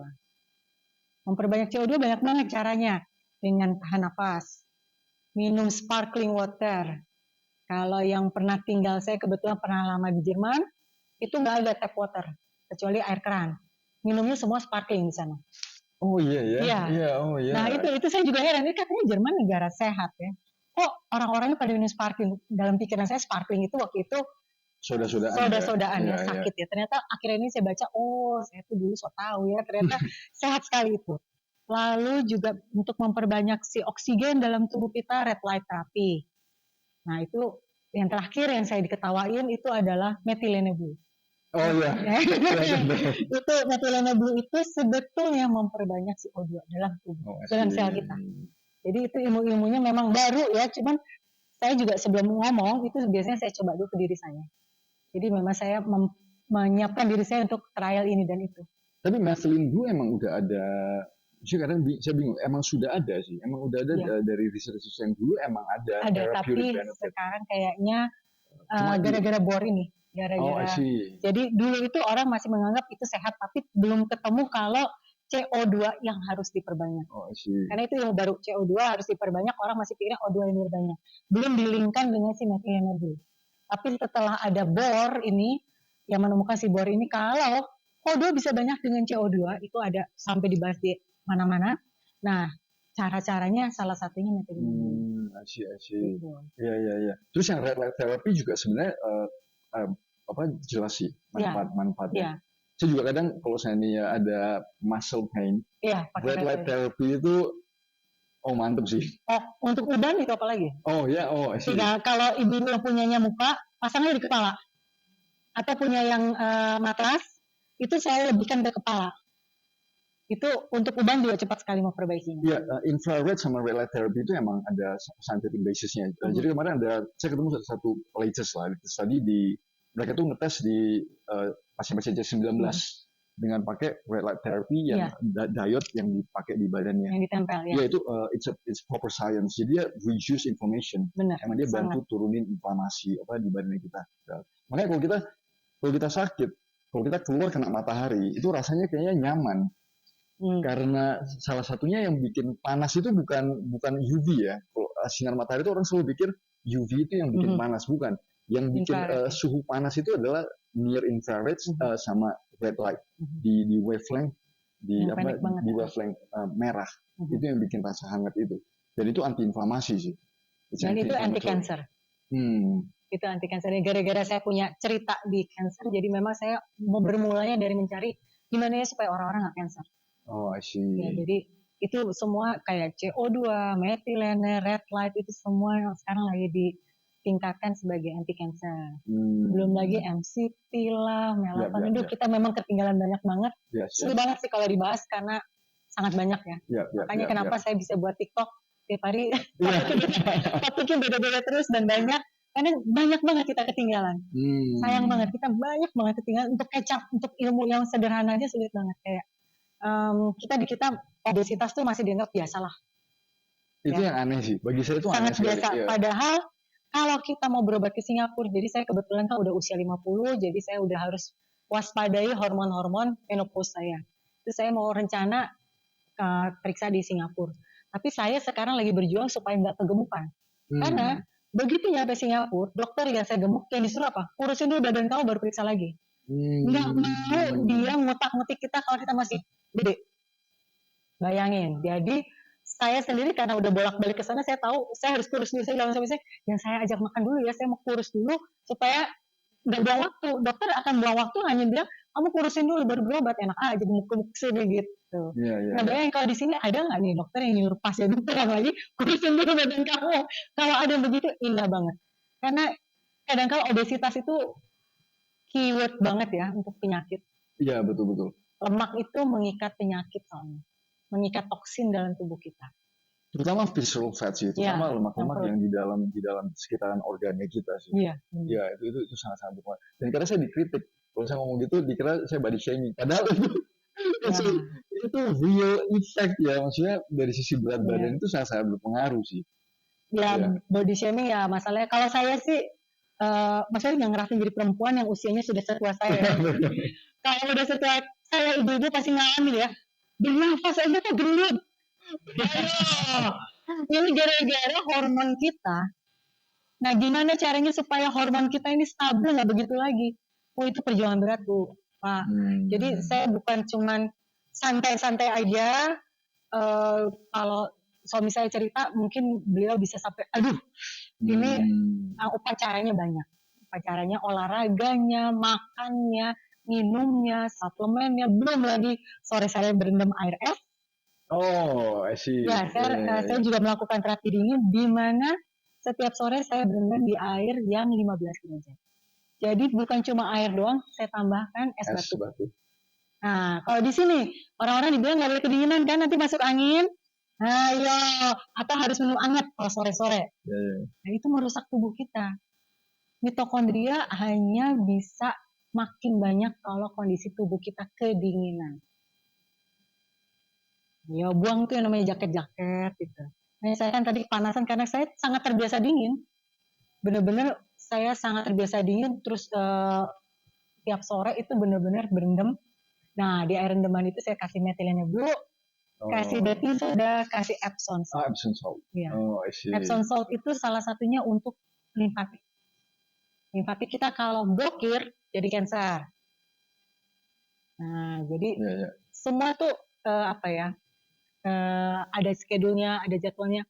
Memperbanyak CO2 banyak banget caranya. Dengan tahan nafas, minum sparkling water. Kalau yang pernah tinggal, saya kebetulan pernah lama di Jerman, itu nggak ada tap water, kecuali air keran. Minumnya semua sparkling di sana. Oh iya ya. Iya. Oh iya. Nah itu saya juga heran, ini katanya Jerman negara sehat ya. Kok orang-orangnya pada minum sparkling? Dalam pikiran saya sparkling itu waktu itu soda-sodaan ya, sakit ya. Ternyata akhirnya ini saya baca, saya tuh dulu so tahu ya, ternyata sehat sekali itu. Lalu juga untuk memperbanyak si oksigen dalam tubuh kita, red light therapy. Nah itu yang terakhir yang saya diketawain itu adalah methylene blue. Oh iya. Itu methylene blue itu sebetulnya memperbanyak CO2 dalam tubuh, dalam sel kita. Jadi itu ilmu-ilmunya memang baru ya, cuman saya juga sebelum ngomong itu biasanya saya coba dulu ke diri saya. Jadi memang saya menyiapkan diri saya untuk trial ini dan itu. Tapi methylene blue emang udah ada, kadang saya bingung, emang sudah ada sih, emang udah ada dari research yang dulu emang ada. Ada, tapi benefit. Sekarang kayaknya gara-gara bor ini. Jadi dulu itu orang masih menganggap itu sehat, tapi belum ketemu kalau CO2 yang harus diperbanyak. Karena itu yang baru, CO2 harus diperbanyak, orang masih pikirnya O2 yang diperbanyak. Belum dilingkan dengan si methylene blue. Tapi setelah ada bor ini, yang menemukan si bor ini, kalau O2 bisa banyak dengan CO2, itu ada sampai dibahas di mana-mana. Nah, cara-caranya salah satunya methylene. Asyik. Iya. Terus yang red light therapy juga sebenarnya jelas sih manfaatnya. Saya juga kadang kalau saya nih ada muscle pain, red light therapy itu mantep sih. Untuk uban itu apa lagi? Kalau ibu yang punyanya muka, pasangnya di kepala. Atau punya yang matras, itu saya lebihkan ke kepala. Itu untuk uban juga cepat sekali memperbaikinya. Iya, infrared sama red light therapy itu emang ada scientific basisnya. Jadi kemarin saya ketemu satu latest tadi mereka tuh ngetes di pasien-pasien 19 dengan pakai red light therapy yang diode yang dipakai di badannya. Yang ditempel ya. Iya itu it's proper science. Jadi dia reduce inflammation. Benar. Emang dia bantu turunin inflamasi di badan kita. Makanya kalau kita sakit, kalau kita keluar kena matahari, itu rasanya kayaknya nyaman. Karena salah satunya yang bikin panas itu bukan UV ya. Kalau sinar matahari itu orang selalu pikir UV itu yang bikin panas, bukan. Yang bikin suhu panas itu adalah near infrared sama red light di wavelength di wavelength merah. Itu yang bikin rasa hangat itu. Dan itu anti-inflamasi sih. Dan itu anti-cancer. Itu anti-cancer. Gara-gara saya punya cerita di cancer, jadi memang saya bermulanya dari mencari gimana ya supaya orang-orang nggak cancer. I see. Ya, jadi itu semua kayak CO2, methylene, red light itu semua yang sekarang lagi tingkatkan sebagai anti cancer. Belum lagi MCT lah, melatonin. Kita memang ketinggalan banyak banget. Seru banget sih kalau dibahas karena sangat banyak ya. Makanya kenapa saya bisa buat TikTok tiap hari. Topiknya beda-beda terus dan banyak. Karena banyak banget kita ketinggalan. Sayang banget, kita banyak banget ketinggalan. Untuk catch up, untuk ilmu yang sederhana aja sulit banget. Kayak kita obesitas tuh masih dianggap biasa lah. Itu yang aneh sih, bagi saya itu sangat aneh biasa. Iya. Padahal kalau kita mau berobat ke Singapura, jadi saya kebetulan kan udah usia 50, jadi saya udah harus waspadai hormon-hormon menopause saya. Terus saya mau rencana periksa di Singapura. Tapi saya sekarang lagi berjuang supaya nggak kegemukan. Karena begitu nyampe Singapura, dokter yang saya gemuk, yang disuruh apa? Kurusin dulu badan kamu baru periksa lagi. Nggak mau dia ngutak-ngutik kita kalau kita masih gede. Bayangin, jadi saya sendiri karena udah bolak-balik ke sana, saya tahu saya harus kurus dulu. Saya bilang sama saya, yang saya ajak makan dulu ya, saya mau kurus dulu supaya nggak buang waktu. Dokter akan buang waktu hanya bilang kamu kurusin dulu baru berobat, enak aja gemuk-gemuk sini gitu. Nah bayangin kalau di sini ada nggak nih dokter yang nyuruh pasien pulang lagi kurusin dulu badan kamu? Kalau ada yang begitu indah banget. Karena kadang-kadang obesitas itu keyword banget ya untuk penyakit. Iya betul-betul. Lemak itu mengikat penyakit soalnya. Mengikat toksin dalam tubuh kita. Terutama visceral fat sih, terutama lemak-lemak yang di dalam sekitaran organnya kita sih. Iya, itu sangat-sangat berpengaruh. Dan karena saya dikritik, kalau saya ngomong gitu dikira saya body shaming. Padahal itu real effect ya, maksudnya dari sisi berat badan itu sangat-sangat berpengaruh sih. Body shaming ya masalahnya. Kalau saya sih, maksudnya yang ngerasain jadi perempuan yang usianya sudah setua saya. Kalau udah setua saya, ibu-ibu pasti ngalamin ya. Bernafas aja tuh gendut. Ini gara-gara hormon kita. Nah, gimana caranya supaya hormon kita ini stabil, nggak begitu lagi? Oh, itu perjuangan berat, Bu. Pak. Jadi saya bukan cuman santai-santai aja. Kalau suami saya cerita, mungkin beliau bisa sampai, aduh, ini upacaranya banyak. Upacaranya, olahraganya, makannya, minumnya, suplemennya, belum lagi sore saya berendam air es. Oh, I see. Ya, saya juga melakukan terapi dingin di mana setiap sore saya berendam di air yang 15 derajat. Jadi bukan cuma air doang, saya tambahkan es batu. Nah, kalau di sini orang-orang dibilang nggak boleh kedinginan kan, nanti masuk angin. Nah, iya, atau harus minum hangat kalau sore-sore. Nah, itu merusak tubuh kita. Mitokondria hanya bisa makin banyak kalau kondisi tubuh kita kedinginan. Ya buang tuh yang namanya jaket-jaket gitu. Nah saya kan tadi kepanasan karena saya sangat terbiasa dingin. Bener-bener saya sangat terbiasa dingin. Terus tiap sore itu bener-bener berendam. Nah di air rendaman itu saya kasih metilennya dulu. Kasih baking soda, kasih Epsom salt. Epsom salt. Ya. Epsom salt itu salah satunya untuk limfatik. Limfatik kita kalau blokir jadi kanker. Nah jadi semua tuh ada schedule-nya, ada jadwalnya.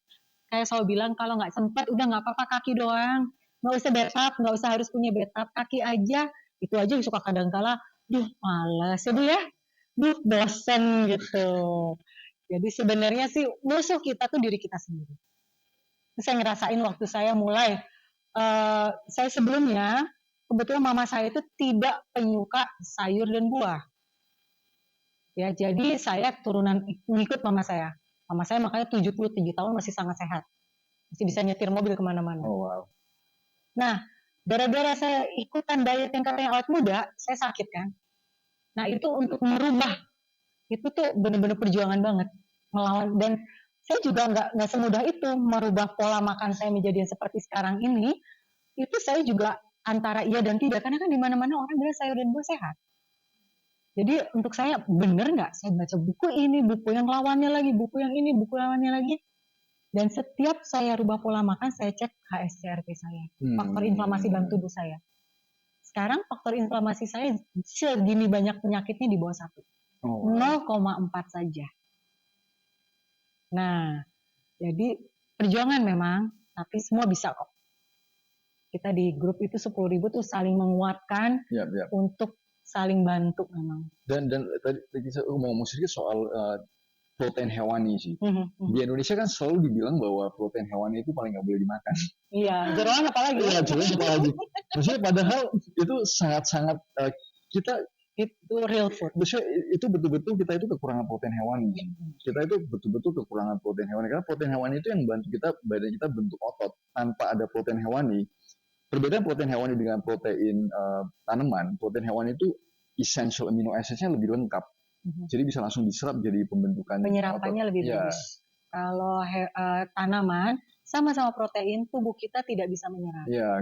Kayak selalu bilang kalau nggak sempat udah nggak apa-apa kaki doang, nggak usah bathtub, nggak usah harus punya bathtub, kaki aja. Itu aja suka kadang-kala, duh malas ya Bu ya, duh bosen gitu. Jadi sebenarnya sih musuh kita tuh diri kita sendiri. Saya ngerasain waktu saya mulai, saya sebelumnya kebetulan mama saya itu tidak penyuka sayur dan buah. Ya, jadi saya turunan ngikut mama saya. Mama saya makanya 77 tahun masih sangat sehat. Masih bisa nyetir mobil kemana-mana. Oh, wow. Nah, gara-gara saya ikutan diet yang katanya awet muda, saya sakit kan. Nah, itu untuk merubah. Itu tuh benar-benar perjuangan banget. Melawan. Dan saya juga nggak semudah itu merubah pola makan saya menjadi yang seperti sekarang ini. Itu saya juga antara iya dan tidak. Karena kan di mana-mana orang bilang sayur dan buah sehat. Jadi untuk saya benar nggak saya baca buku ini, buku yang lawannya lagi, buku yang ini, buku lawannya lagi. Dan setiap saya rubah pola makan, saya cek HSCRP saya, faktor inflamasi dalam tubuh saya. Sekarang faktor inflamasi saya segini banyak penyakitnya di bawah 1. 0,4 saja. Nah, jadi perjuangan memang, tapi semua bisa kok. Kita di grup itu 10.000 tuh saling menguatkan untuk saling bantu memang. Dan tadi saya mau sedikit soal protein hewani sih. Di Indonesia kan selalu dibilang bahwa protein hewani itu paling nggak boleh dimakan. Iya, jeroan apalagi. Iya, jeroan apalagi. Maksudnya padahal itu sangat-sangat kita itu real food. Maksudnya itu betul-betul kita itu kekurangan protein hewani. Kita itu betul-betul kekurangan protein hewani karena protein hewani itu yang bantu kita badan kita bentuk otot. Tanpa ada protein hewani, perbedaan protein hewani dengan protein tanaman, protein hewani itu essential amino acids-nya lebih lengkap. Jadi bisa langsung diserap jadi pembentukan penyerapannya lebih bagus. Kalau tanaman sama-sama protein, tubuh kita tidak bisa menyerap. Iya,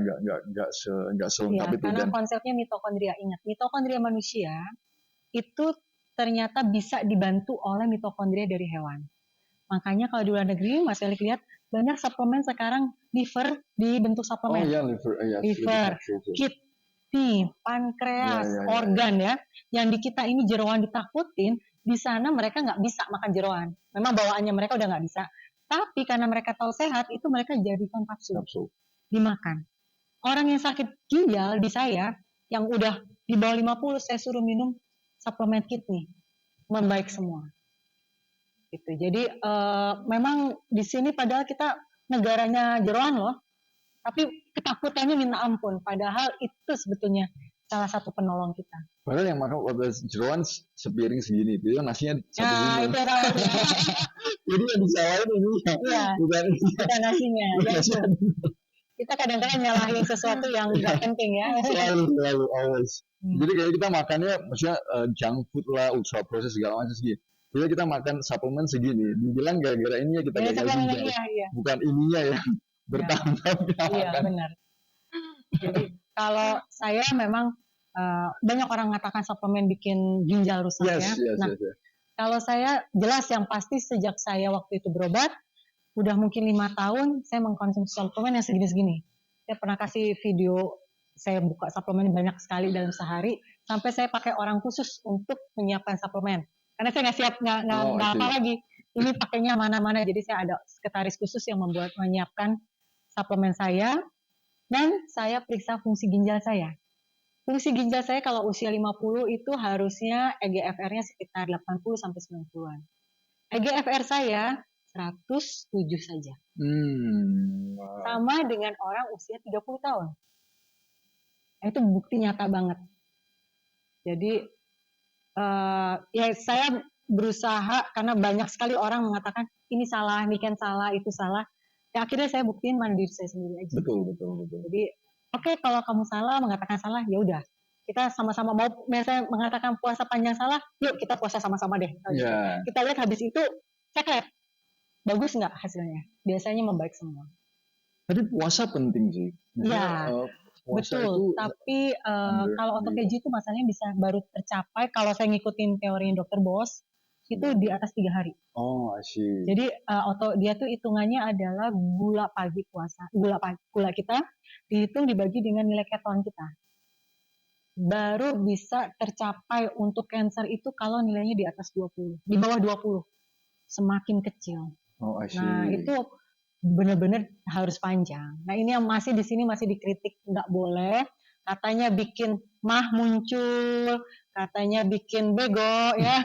nggak selengkap itu. Karena konsepnya mitokondria. Ingat, mitokondria manusia itu ternyata bisa dibantu oleh mitokondria dari hewan. Makanya kalau di luar negeri, Mas Felix lihat banyak suplemen sekarang liver dibentuk suplemen. Oh iya, liver, kidney, pankreas, organ ya. Yang di kita ini jeroan ditakutin, di sana mereka nggak bisa makan jeroan. Memang bawaannya mereka udah nggak bisa. Tapi karena mereka tahu sehat, itu mereka jadikan kapsul. Dimakan. Orang yang sakit ginjal di saya, yang udah di bawah 50, saya suruh minum suplemen kidney. Membaik semua. Gitu. Jadi memang di sini padahal kita negaranya jeroan loh. Tapi ketakutannya minta ampun. Padahal itu sebetulnya salah satu penolong kita. Padahal yang makan jeroan sepiring segini, itu nasinya satu bungkus. Jadi yang disalahin ini bukan nasinya. Kita kadang-kadang nyalahin sesuatu yang nggak penting ya. Selalu, always. Jadi kayak kita makannya, maksudnya junk food lah, ultra proses segala macam segini. Jadi kita makan suplemen segini, dibilang gara-gara ini ya kita gagal ginjal. Bukan ininya ya, bertambah. Iya benar. Jadi kalau saya memang banyak orang mengatakan suplemen bikin ginjal rusak yes. Kalau saya jelas yang pasti sejak saya waktu itu berobat, udah mungkin 5 tahun saya mengkonsumsi suplemen yang segini-segini. Saya pernah kasih video saya buka suplemen banyak sekali dalam sehari, sampai saya pakai orang khusus untuk menyiapkan suplemen. Karena saya nggak siap, nggak apa lagi. Ini pakainya mana-mana, jadi saya ada sekretaris khusus yang menyiapkan suplemen saya, dan saya periksa fungsi ginjal saya. Fungsi ginjal saya kalau usia 50 itu harusnya EGFR-nya sekitar 80-90-an. EGFR saya 107 saja. Sama dengan orang usia 30 tahun. Nah, itu bukti nyata banget. Jadi ya saya berusaha, karena banyak sekali orang mengatakan ini salah, ini salah, itu salah. Ya, akhirnya saya buktiin mana diri saya sendiri aja. Betul. Jadi oke, kalau kamu salah, mengatakan salah, ya udah. Kita sama-sama mau, misalnya mengatakan puasa panjang salah, yuk kita puasa sama-sama deh. Kita lihat habis itu, cek lihat, bagus nggak hasilnya? Biasanya membaik semua. Tapi puasa penting sih. Iya, betul. Tapi kalau autophagy itu masalahnya bisa baru tercapai kalau saya ngikutin teori Dr. Boss, itu di atas 3 hari. Oh, asyik. Jadi dia tuh hitungannya adalah gula pagi puasa, gula kita dihitung dibagi dengan nilai keton kita. Baru bisa tercapai untuk cancer itu kalau nilainya di atas 20, di bawah 20. Semakin kecil. Oh, asyik. Nah, itu benar-benar harus panjang. Nah, ini yang masih di sini masih dikritik, nggak boleh. Katanya bikin mah muncul, katanya bikin bego ya.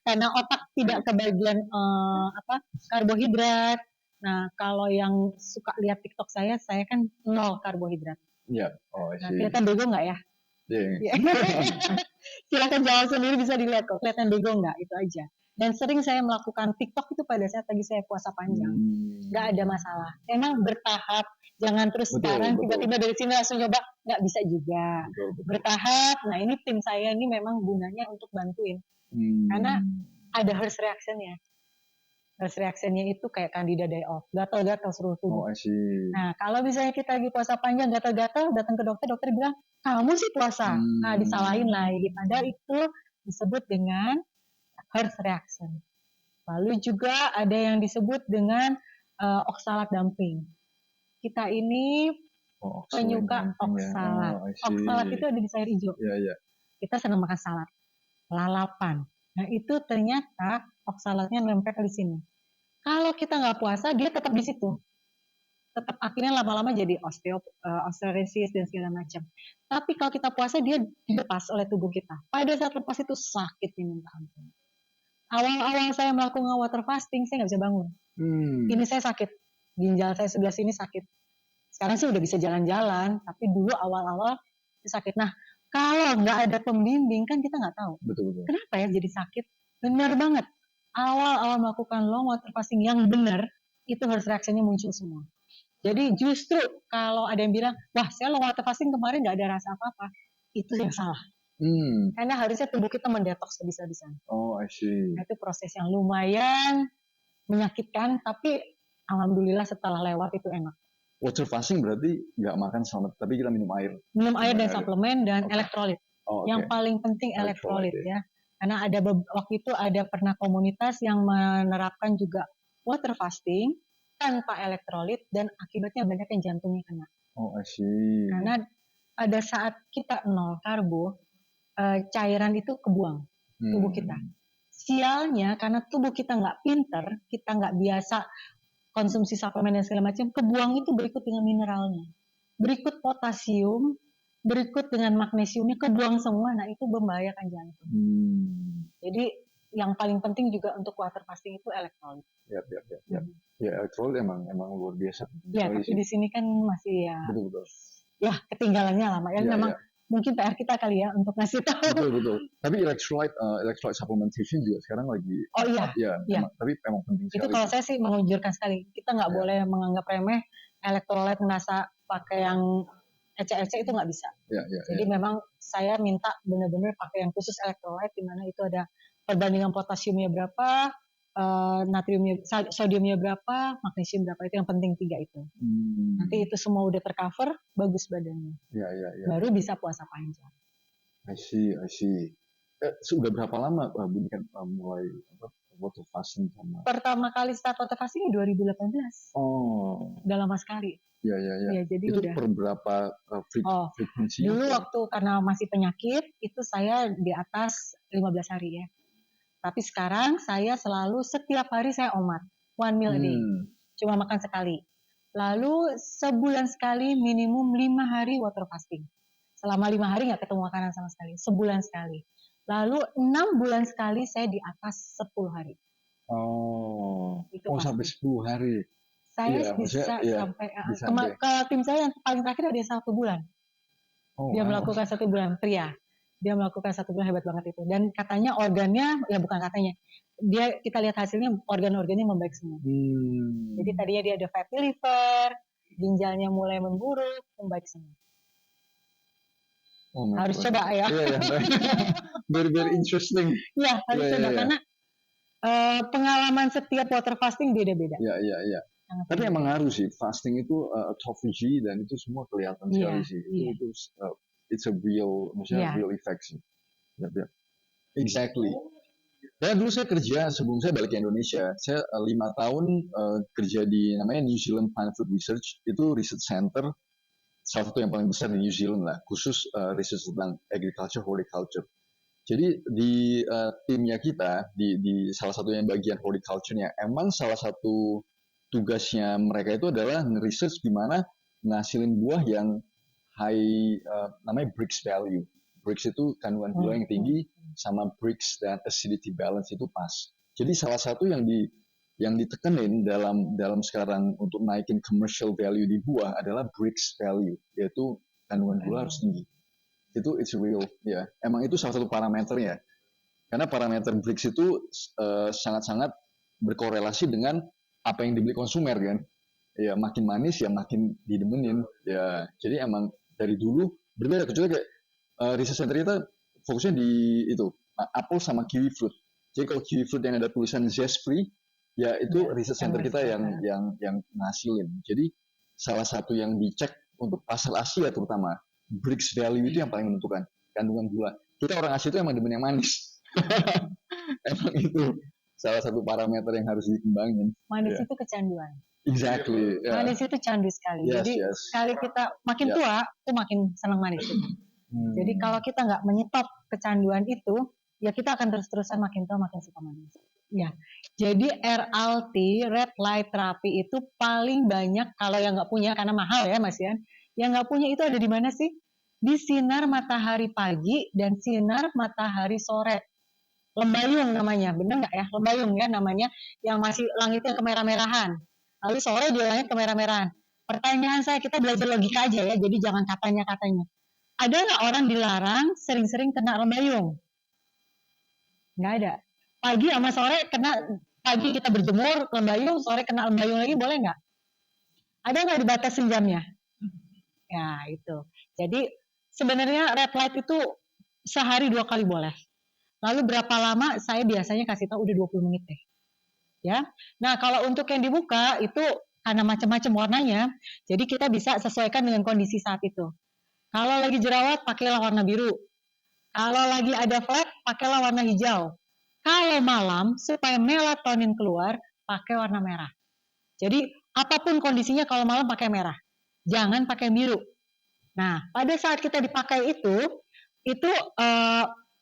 Karena otak tidak kebagian karbohidrat. Nah, kalau yang suka lihat TikTok saya kan 0 karbohidrat. Iya. Oh, nah, kelihatan bego nggak ya? Iya. Silakan jawab sendiri, bisa dilihat kok. Kelihatan bego nggak? Itu aja. Dan sering saya melakukan TikTok itu pada saat lagi saya puasa panjang. Nggak ada masalah. Memang bertahap. Jangan terus sekarang tiba-tiba dari sini langsung coba. Nggak bisa juga. Betul. Bertahap. Nah, ini tim saya ini memang gunanya untuk bantuin. Karena ada harsh reaction-nya. Harsh reaction-nya itu kayak candida die off. Gatal-gatal seluruh tubuh. Nah, kalau misalnya kita lagi puasa panjang gatal-gatal, datang ke dokter bilang, kamu sih puasa. Nah, disalahin lagi. Padahal itu disebut dengan harsh reaction. Lalu juga ada yang disebut dengan oksalat dumping. Kita ini penyuka oksalat. Oksalat itu ada di sayur hijau. Kita senang makan salad. Lalapan. Nah, itu ternyata oksalatnya nempel di sini. Kalau kita nggak puasa, dia tetap di situ. Tetap akhirnya lama-lama jadi osteoporosis dan segala macam. Tapi kalau kita puasa, dia dilepas oleh tubuh kita. Pada saat lepas itu sakitnya minta ampun. Awal-awal saya melakukan water fasting, saya nggak bisa bangun. Ini saya sakit, ginjal saya sebelah sini sakit. Sekarang sih udah bisa jalan-jalan, tapi dulu awal-awal itu sakit. Nah, kalau nggak ada pembimbing kan kita nggak tahu. Betul. Kenapa ya jadi sakit? Benar banget. Awal-awal melakukan long water fasting yang benar, itu harus reaksinya muncul semua. Jadi justru kalau ada yang bilang, wah saya long water fasting kemarin nggak ada rasa apa-apa, itu yang salah. Karena harusnya tubuh kita mendetoks sebisa-bisanya. Oh, I see. Nah, itu proses yang lumayan menyakitkan, tapi alhamdulillah setelah lewat itu enak. Water fasting berarti nggak makan sama, tapi kita minum air. Minum air dan suplemen dan elektrolit. Yang paling penting elektrolit ya. Karena ada waktu itu ada pernah komunitas yang menerapkan juga water fasting tanpa elektrolit dan akibatnya banyak yang jantungnya kena. Oh, I see. Karena pada saat kita nol karbo, cairan itu kebuang tubuh kita. Sialnya karena tubuh kita nggak pinter, kita nggak biasa konsumsi suplemen dan segala macam, kebuang itu berikut dengan mineralnya, berikut potasium, berikut dengan magnesiumnya, kebuang semua. Nah itu membahayakan jantung. Jadi yang paling penting juga untuk water fasting itu elektrolit. Ya, elektrolit emang luar biasa. Ya, tapi di sini kan masih ya. Betul. Ya, ketinggalannya lama. Ya, memang mungkin PR kita kali ya untuk ngasih tahu. Betul. Tapi electrolyte supplementation juga sekarang lagi. Oh iya. Emang, tapi emang penting sekali. Itu kalau saya sih menganjurkan sekali. Kita nggak boleh menganggap remeh electrolyte, merasa pakai yang ecek-ecek itu nggak bisa. Jadi memang saya minta benar-benar pakai yang khusus electrolyte, di mana itu ada perbandingan potasiumnya berapa, natriumnya, sodiumnya berapa, magnesium berapa, itu yang penting 3 itu. Nanti itu semua udah tercover, bagus badannya. Baru bisa puasa panjang. I see. Sudah berapa lama Buni kan mulai water fasting sama? Pertama kali start water fasting 2018. Oh. Udah lama sekali. Ya, jadi itu udah. Per berapa frekuensi? Dulu waktu karena masih penyakit, itu saya di atas 15 hari ya. Tapi sekarang saya selalu setiap hari saya omat, 1 meal a day, cuma makan sekali. Lalu sebulan sekali minimum 5 hari water fasting. Selama 5 hari nggak ketemu makanan sama sekali, sebulan sekali. Lalu 6 bulan sekali saya di atas 10 hari. Sampai 10 hari. Saya bisa sampai kalau tim saya yang paling terakhir ada 1 bulan. Dia melakukan 1 bulan, pria. Dia melakukan 1 bulan, hebat banget itu. Dan katanya organnya, ya bukan katanya, kita lihat hasilnya organ-organnya membaik semua. Jadi tadinya dia ada fatty liver, ginjalnya mulai memburuk, membaik semua. Harus coba ya. Very interesting. Ya, harus coba karena pengalaman setiap water fasting beda-beda. Ya. Tapi emang harus sih, fasting itu autophagy dan itu semua kelihatan sekali sih. Itu it's a real, maksudnya real effect sih. Exactly. Dan dulu saya kerja sebelum saya balik ke Indonesia, saya 5 tahun kerja di namanya New Zealand Plant Food Research, itu research center salah satu yang paling besar di New Zealand lah, khusus research tentang agriculture, horticulture. Jadi di timnya kita di salah satu yang bagian horticulture-nya, emang salah satu tugasnya mereka itu adalah nge-research gimana ngasilin buah yang high namanya Brix value. Brix itu kandungan gula yang tinggi sama Brix dan acidity balance itu pas. Jadi salah satu yang ditekenin dalam sekarang untuk naikin commercial value di buah adalah Brix value, yaitu kandungan gula harus tinggi. Itu it's real ya. Emang itu salah satu parameternya. Karena parameter Brix itu sangat-sangat berkorelasi dengan apa yang dibeli konsumer kan. Ya makin manis ya makin didemenin ya. Jadi emang dari dulu berbeda, kecuali kayak research center kita fokusnya di itu apple sama kiwi fruit. Jadi kalau kiwi fruit yang ada tulisan zest free ya itu research center kita yang ngasilin. Jadi salah satu yang dicek untuk pasar Asia terutama Brix value itu yang paling menentukan, kandungan gula. Kita orang Asia itu emang demen yang manis. Emang itu salah satu parameter yang harus dikembangin. Manis itu kecanduan. Exactly. Manis itu candu sekali. Jadi sekali kita makin tua, itu makin senang manis. Jadi kalau kita nggak menyetop kecanduan itu, ya kita akan terus-terusan makin tua makin suka manis. Ya, jadi RLT, Red Light Therapy itu paling banyak kalau yang nggak punya, karena mahal ya Mas Yan. Yang nggak punya itu ada di mana sih? Di sinar matahari pagi dan sinar matahari sore. lembayung namanya, bener nggak ya? Lembayung ya namanya, yang masih langitnya kemerah-merahan. Lalu sore dia langit kemerah-merahan. Pertanyaan saya, kita belajar logika aja ya, jadi jangan katanya-katanya. Ada nggak orang dilarang sering-sering kena lembayung? Nggak ada. Pagi sama sore kena, pagi kita berjemur lembayung, sore kena lembayung lagi, boleh nggak? Ada nggak dibatasin jamnya? Ya itu. Jadi sebenarnya red light itu sehari 2 kali boleh. Lalu berapa lama? Saya biasanya kasih tahu udah 20 menit deh. Ya. Nah, kalau untuk yang dibuka itu karena macam-macam warnanya, jadi kita bisa sesuaikan dengan kondisi saat itu. Kalau lagi jerawat, pakailah warna biru. Kalau lagi ada flek, pakailah warna hijau. Kalau malam, supaya melatonin keluar, pakai warna merah. Jadi, apapun kondisinya kalau malam pakai merah. Jangan pakai biru. Nah, pada saat kita dipakai itu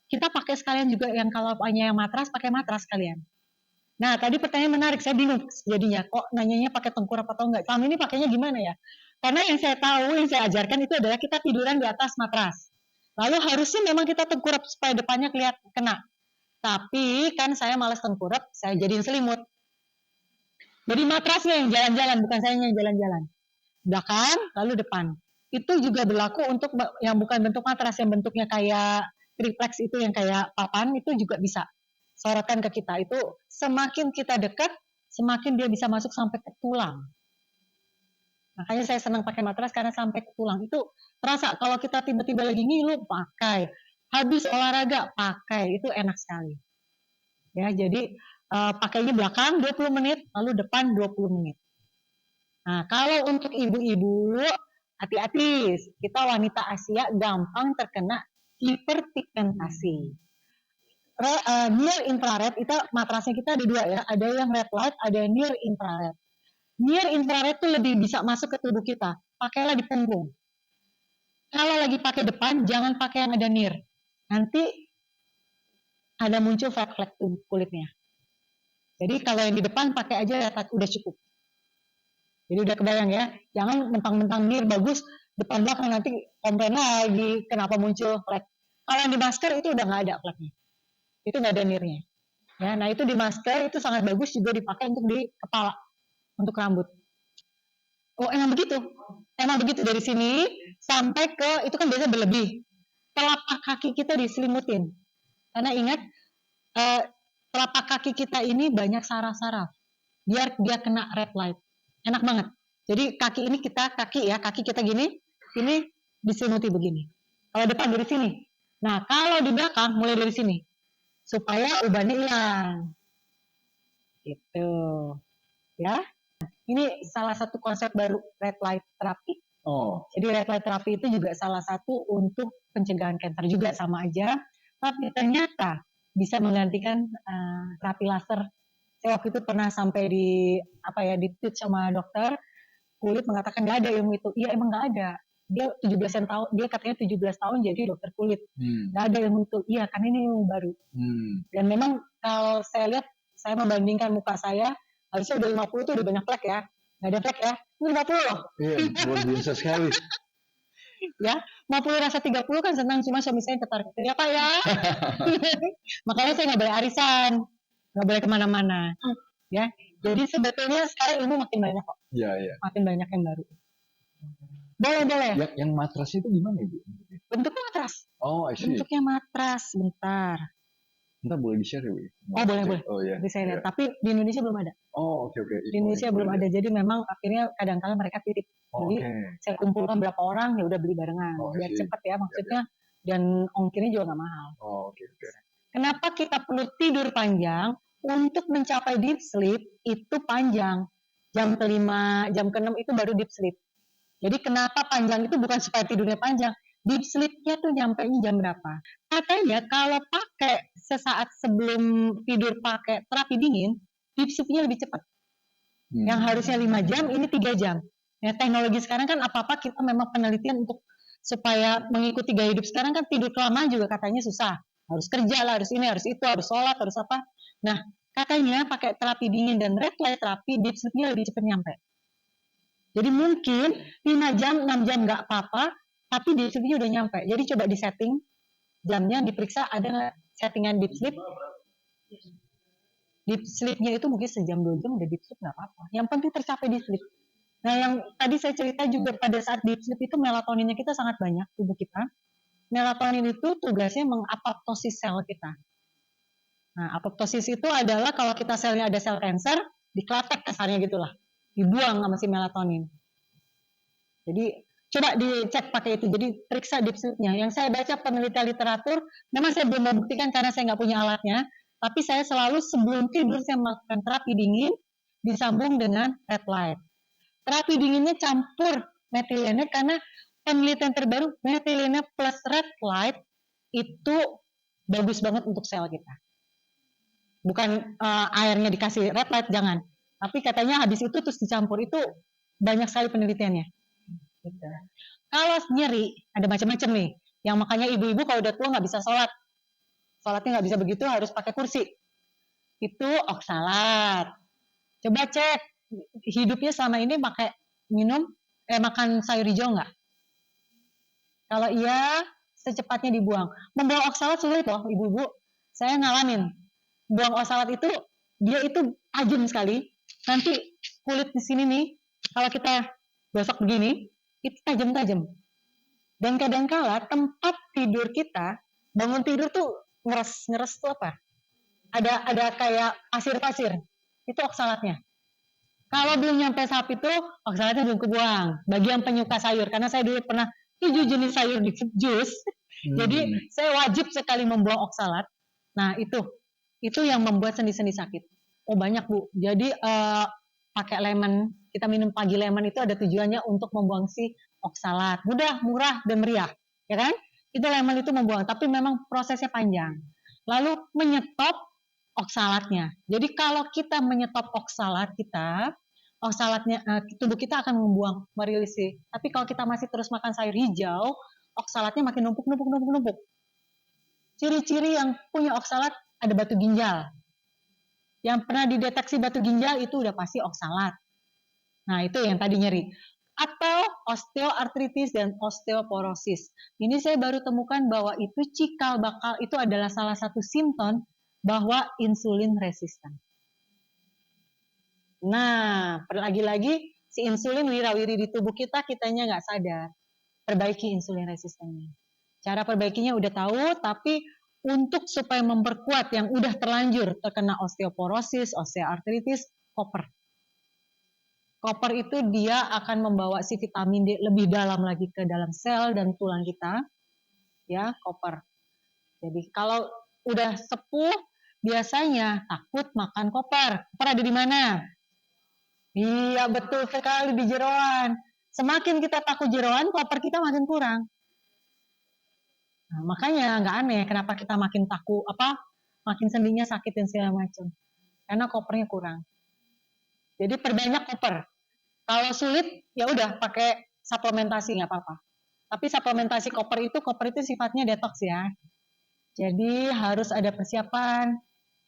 kita pakai sekalian juga yang kalau punya yang matras, pakai matras sekalian. Nah, tadi pertanyaan menarik, saya bingung jadinya, kok nanyanya pakai tengkurap atau enggak. Selama ini pakainya gimana ya? Karena yang saya tahu, yang saya ajarkan itu adalah kita tiduran di atas matras. Lalu harusnya memang kita tengkurap supaya depannya kelihatan kena. Tapi kan saya malas tengkurap, saya jadiin selimut. Jadi matrasnya yang jalan-jalan, bukan saya yang jalan-jalan. Belakang, lalu depan. Itu juga berlaku untuk yang bukan bentuk matras, yang bentuknya kayak triplex itu yang kayak papan, itu juga bisa. Sorotkan ke kita, itu semakin kita dekat, semakin dia bisa masuk sampai ke tulang. Makanya saya senang pakai matras karena sampai ke tulang. Itu terasa kalau kita tiba-tiba lagi ngilu, pakai. Habis olahraga, pakai. Itu enak sekali. Ya, jadi pakainya belakang 20 menit, lalu depan 20 menit. Nah, kalau untuk ibu-ibu, hati-hati. Kita wanita Asia gampang terkena hiperpigmentasi. Near infrared itu matrasnya kita ada 2 ya, ada yang red light, ada yang near infrared. Near infrared itu lebih bisa masuk ke tubuh kita, pakailah di punggung. Kalau lagi pakai depan, jangan pakai yang ada near, nanti ada muncul flek-flek kulitnya. Jadi kalau yang di depan pakai aja udah cukup. Jadi udah kebayang ya, jangan mentang-mentang near bagus, depan belakang nanti komplain lagi kenapa muncul flek. Kalau yang di masker itu udah nggak ada fleknya. Itu nggak ada nirnya. Ya, nah itu di masker itu sangat bagus juga dipakai untuk di kepala, untuk rambut. Oh emang begitu dari sini sampai ke itu kan biasanya berlebih. Telapak kaki kita diselimutin, karena ingat telapak kaki kita ini banyak saraf-saraf, biar dia kena red light, enak banget. Jadi kaki kita gini, ini diselimuti begini. Kalau depan dari sini, nah kalau di belakang mulai dari sini. Supaya ubannya hilang. Gitu. Ya. Ini salah satu konsep baru red light therapy. Oh. Jadi red light therapy itu juga salah satu untuk pencegahan kanker juga sama aja. Tapi ternyata bisa menggantikan terapi laser. Saya waktu itu pernah sampai di tweet sama dokter kulit mengatakan nggak ada ilmu itu. Iya emang nggak ada. Dia 17 tahun, dia katanya 17 tahun jadi dokter kulit. Nggak ada ilmu itu. Iya, kan ini ilmu baru. Dan memang kalau saya lihat, saya membandingkan muka saya, harusnya udah 50 tuh udah banyak flek ya. Nggak ada flek ya. Ini 50 loh. Iya, luar biasa sekali. Ya, 50 rasa 30 kan senang, cuma suami saya ketarik. Ya Pak ya. Makanya saya nggak boleh arisan. Nggak boleh kemana-mana. Ya, jadi sebetulnya sekarang ilmu makin banyak kok. Iya. Makin banyak yang baru. Boleh. Yang matras itu gimana Ibu? Bentuknya matras. Oh, I see. Bentuknya matras, bentar. Entah boleh di-share ya, Bu? Oh, boleh. Oh iya. Jadi saya lihat. Tapi di Indonesia belum ada. Oh, oke. Di Indonesia belum ada. Jadi memang akhirnya kadang-kala mereka titip. Jadi saya kumpulkan berapa orang, ya udah beli barengan. Biar cepat ya maksudnya. Dan ongkirnya juga nggak mahal. Oh, oke. Kenapa kita perlu tidur panjang? Untuk mencapai deep sleep itu panjang. Jam ke-5, jam ke-6 itu baru deep sleep. Jadi kenapa panjang itu bukan supaya tidurnya panjang. Deep sleep-nya tuh nyampe jam berapa. Katanya kalau pakai sesaat sebelum tidur pakai terapi dingin, deep sleep-nya lebih cepat. Yang harusnya 5 jam, ini 3 jam. Ya, teknologi sekarang kan apa-apa kita memang penelitian untuk supaya mengikuti gaya hidup sekarang kan tidur kelamaan juga katanya susah. Harus kerja lah, harus ini, harus itu, harus sholat, harus apa. Nah, katanya pakai terapi dingin dan red light terapi, deep sleep-nya lebih cepat nyampe. Jadi mungkin 5 jam, 6 jam nggak apa-apa, tapi deep sleep-nya udah nyampe. Jadi coba di setting jamnya, diperiksa ada nggak settingan deep sleep. Deep sleep-nya itu mungkin sejam 2 jam udah deep sleep nggak apa-apa. Yang penting tercapai deep sleep. Nah, yang tadi saya cerita juga pada saat deep sleep itu melatoninnya kita sangat banyak tubuh kita. Melatonin itu tugasnya mengapoptosis sel kita. Nah, apoptosis itu adalah kalau kita selnya ada sel kanker, diklatek kasarnya gitulah. Dibuang sama si melatonin. Jadi coba dicek pakai itu. Jadi periksa deep sleep-nya. Yang saya baca penelitian literatur, memang saya belum membuktikan karena saya nggak punya alatnya. Tapi saya selalu sebelum tidur saya melakukan terapi dingin disambung dengan red light. Terapi dinginnya campur metilene karena penelitian terbaru metilene plus red light itu bagus banget untuk sel kita. Bukan airnya dikasih red light, jangan. Tapi katanya habis itu terus dicampur, itu banyak sekali penelitiannya. Gitu. Kalau nyeri ada macam-macam nih. Yang makanya ibu-ibu kalau udah tua nggak bisa sholat, sholatnya nggak bisa begitu, harus pakai kursi. Itu oksalat. Coba cek hidupnya selama ini pakai makan sayur hijau nggak? Kalau iya, secepatnya dibuang. Membuang oksalat sulit loh, ibu-ibu. Saya ngalamin. Buang oksalat itu, dia itu tajam sekali. Nanti kulit di sini nih, kalau kita gosok begini, itu tajam-tajam. Dan kadang-kala tempat tidur kita, bangun tidur tuh ngeres tuh apa? Ada kayak pasir-pasir. Itu oksalatnya. Kalau belum nyampe sapi itu, oksalatnya belum kebuang. Bagi yang penyuka sayur, karena saya dulu pernah 7 jenis sayur di jus, jadi saya wajib sekali membuang oksalat. Nah itu yang membuat sendi-sendi sakit. Oh banyak Bu. Jadi pakai lemon, kita minum pagi lemon itu ada tujuannya untuk membuang si oksalat. Mudah, murah, dan meriah, ya kan? Itu lemon itu membuang, tapi memang prosesnya panjang. Lalu menyetop oksalatnya. Jadi kalau kita menyetop oksalat kita, oksalatnya tubuh kita akan membuang, merilis sih. Tapi kalau kita masih terus makan sayur hijau, oksalatnya makin numpuk. Ciri-ciri yang punya oksalat ada batu ginjal. Yang pernah dideteksi batu ginjal itu udah pasti oksalat. Nah itu yang tadi nyeri. Atau osteoartritis dan osteoporosis. Ini saya baru temukan bahwa itu cikal bakal itu adalah salah satu simptom bahwa insulin resisten. Nah, lagi-lagi si insulin wirawiri di tubuh kita, kitanya nggak sadar. Perbaiki insulin resistennya. Cara perbaikinya udah tahu, tapi untuk supaya memperkuat yang udah terlanjur terkena osteoporosis, osteoartritis, koper. Koper itu dia akan membawa si vitamin D lebih dalam lagi ke dalam sel dan tulang kita. Ya, koper. Jadi kalau udah sepuh, biasanya takut makan koper. Koper ada di mana? Iya, betul sekali, di jeroan. Semakin kita takut jeroan, koper kita makin kurang. Nah, makanya nggak aneh kenapa kita makin takut, makin sendinya sakit dan segala macam. Karena kopernya kurang. Jadi perbanyak koper. Kalau sulit, ya udah pakai suplementasi nggak apa-apa. Tapi suplementasi koper itu sifatnya detox ya. Jadi harus ada persiapan.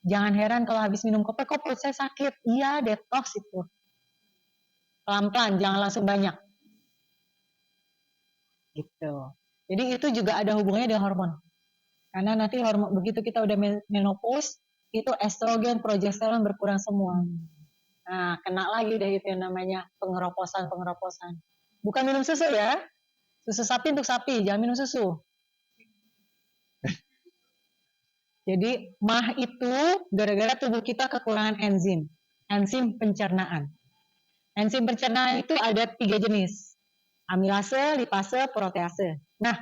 Jangan heran kalau habis minum koper, kok perut saya sakit. Iya, detox itu. Pelan-pelan, jangan langsung banyak. Gitu. Jadi itu juga ada hubungannya dengan hormon. Karena nanti hormon begitu kita udah menopause, itu estrogen, progesteron berkurang semua. Nah, kena lagi deh itu yang namanya pengeroposan. Bukan minum susu ya. Susu sapi untuk sapi, jangan minum susu. Jadi mah itu gara-gara tubuh kita kekurangan enzim pencernaan. Enzim pencernaan itu ada 3 jenis. Amilase, lipase, protease. Nah,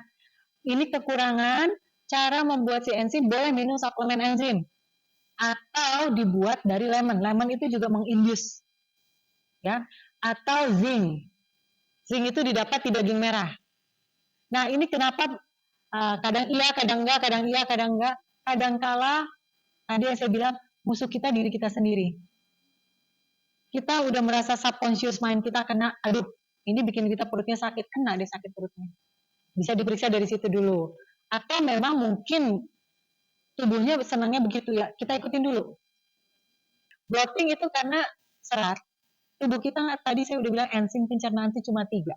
ini kekurangan, cara membuat si enzim boleh minum suplemen enzim atau dibuat dari lemon. Lemon itu juga mengindus, ya. Atau zinc. Zinc itu didapat di daging merah. Nah, ini kenapa kadang iya, kadang enggak, kadang iya, kadang enggak. Kadangkala tadi yang saya bilang musuh kita diri kita sendiri. Kita udah merasa subconscious mind kita kena, aduh, ini bikin kita perutnya sakit, kena deh sakit perutnya. Bisa diperiksa dari situ dulu. Atau memang mungkin tubuhnya senangnya begitu ya, kita ikutin dulu. Bloating itu karena serat. Tubuh kita tadi saya udah bilang enzim pencernaan itu cuma 3.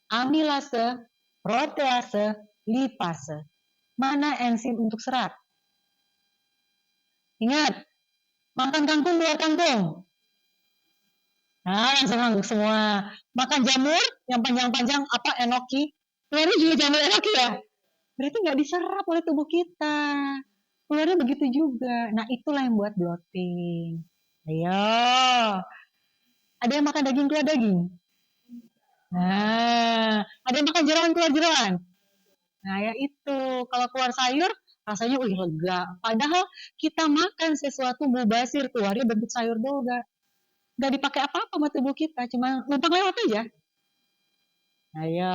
Amilase, protease, lipase. Mana enzim untuk serat? Ingat, makan kangkung keluar kangkung. Nah, langsung ngangguk semua. Makan jamur yang panjang-panjang, apa, enoki. Keluarnya juga jamur enoki ya. Berarti nggak diserap oleh tubuh kita. Keluarnya begitu juga. Nah, itulah yang buat bloating. Ayo. Ada yang makan daging keluar daging. Nah, ada yang makan jeroan keluar jeroan. Nah, ya itu. Kalau keluar sayur, rasanya lega. Padahal kita makan sesuatu mubazir, keluarnya bentuk sayur doang. Nggak dipakai apa-apa sama tubuh kita, cuma numpang lewat aja. Nah, ya,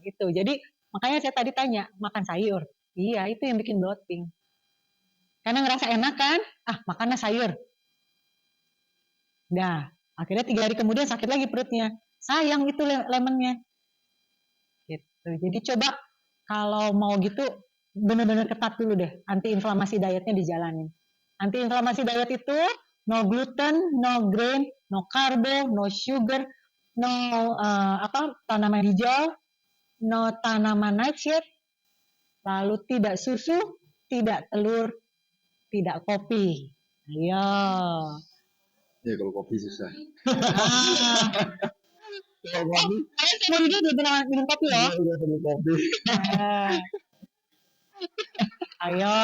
itu. Jadi, makanya saya tadi tanya, makan sayur. Iya, itu yang bikin bloating. Karena ngerasa enak kan, makannya sayur. Nah, akhirnya 3 hari kemudian sakit lagi perutnya. Sayang itu lemonnya. Gitu. Jadi coba kalau mau gitu, benar-benar ketat dulu deh. Anti-inflamasi dietnya dijalanin. Anti-inflamasi diet itu, no gluten, no grain, no karbo, no sugar, no tanaman hijau, no tanaman nightshade, lalu tidak susu, tidak telur, tidak kopi. Ayo. Ya kalau kopi susah. Kalau kopi, saya seumur hidup udah pernah minum kopi loh. Udah minum kopi. Ayo.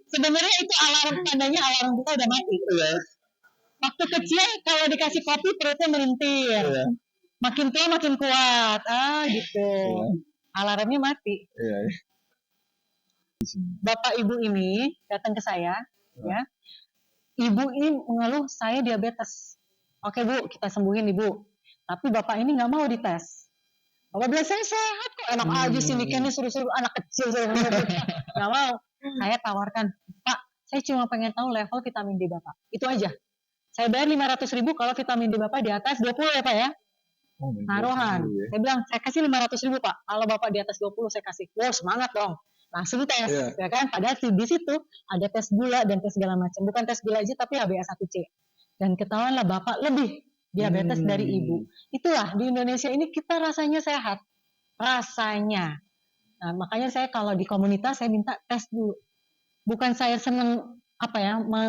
Sebenarnya itu alarm, tandanya alarm kita udah mati. Iya. Waktu kecil kalau dikasih kopi perutnya melintir. Iya. Makin tua makin kuat. Gitu. Iya. Alarmnya mati. Iya. Bapak ibu ini datang ke saya, ya. Ibu ini mengeluh saya diabetes. Oke bu, kita sembuhin ibu. Tapi bapak ini nggak mau dites. Bapak bilang saya sehat kok, enak aja sih mikirnya suruh-suruh anak kecil. Nggak mau. Saya tawarkan, Pak, saya cuma pengen tahu level vitamin D bapak. Itu aja. Saya bayar 500.000 kalau vitamin D bapak di atas 20 ya pak ya. Taruhan. Saya bilang, saya kasih 500.000 pak. Kalau bapak di atas 20 saya kasih. Wow, semangat dong. Langsung tes, ya kan? Padahal di situ ada tes gula dan tes segala macam. Bukan tes gula aja, tapi HbA1c. Dan ketahuanlah bapak lebih diabetes dari ibu. Itulah di Indonesia ini kita rasanya sehat, rasanya. Nah, makanya saya kalau di komunitas saya minta tes dulu. Bukan saya seneng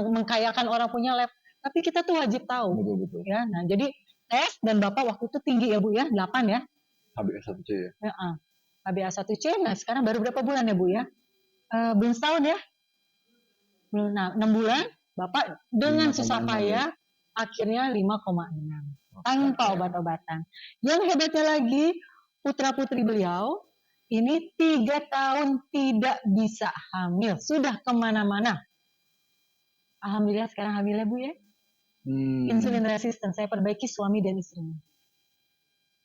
mengkayakan orang punya lab, tapi kita tuh wajib tahu. Betul. Ya, nah jadi tes dan bapak waktu itu tinggi ya bu ya, 8 ya. HbA1c ya. HbA1c, nah sekarang baru berapa bulan ya bu ya? Belum setahun ya? Belum, 6 bulan, bapak dengan susah payah akhirnya 5,6 tanpa obat-obatan. Yang hebatnya lagi, putra putri beliau ini 3 tahun tidak bisa hamil, sudah kemana-mana. Alhamdulillah sekarang hamil ya bu ya. Insulin resisten, saya perbaiki suami dan istrinya.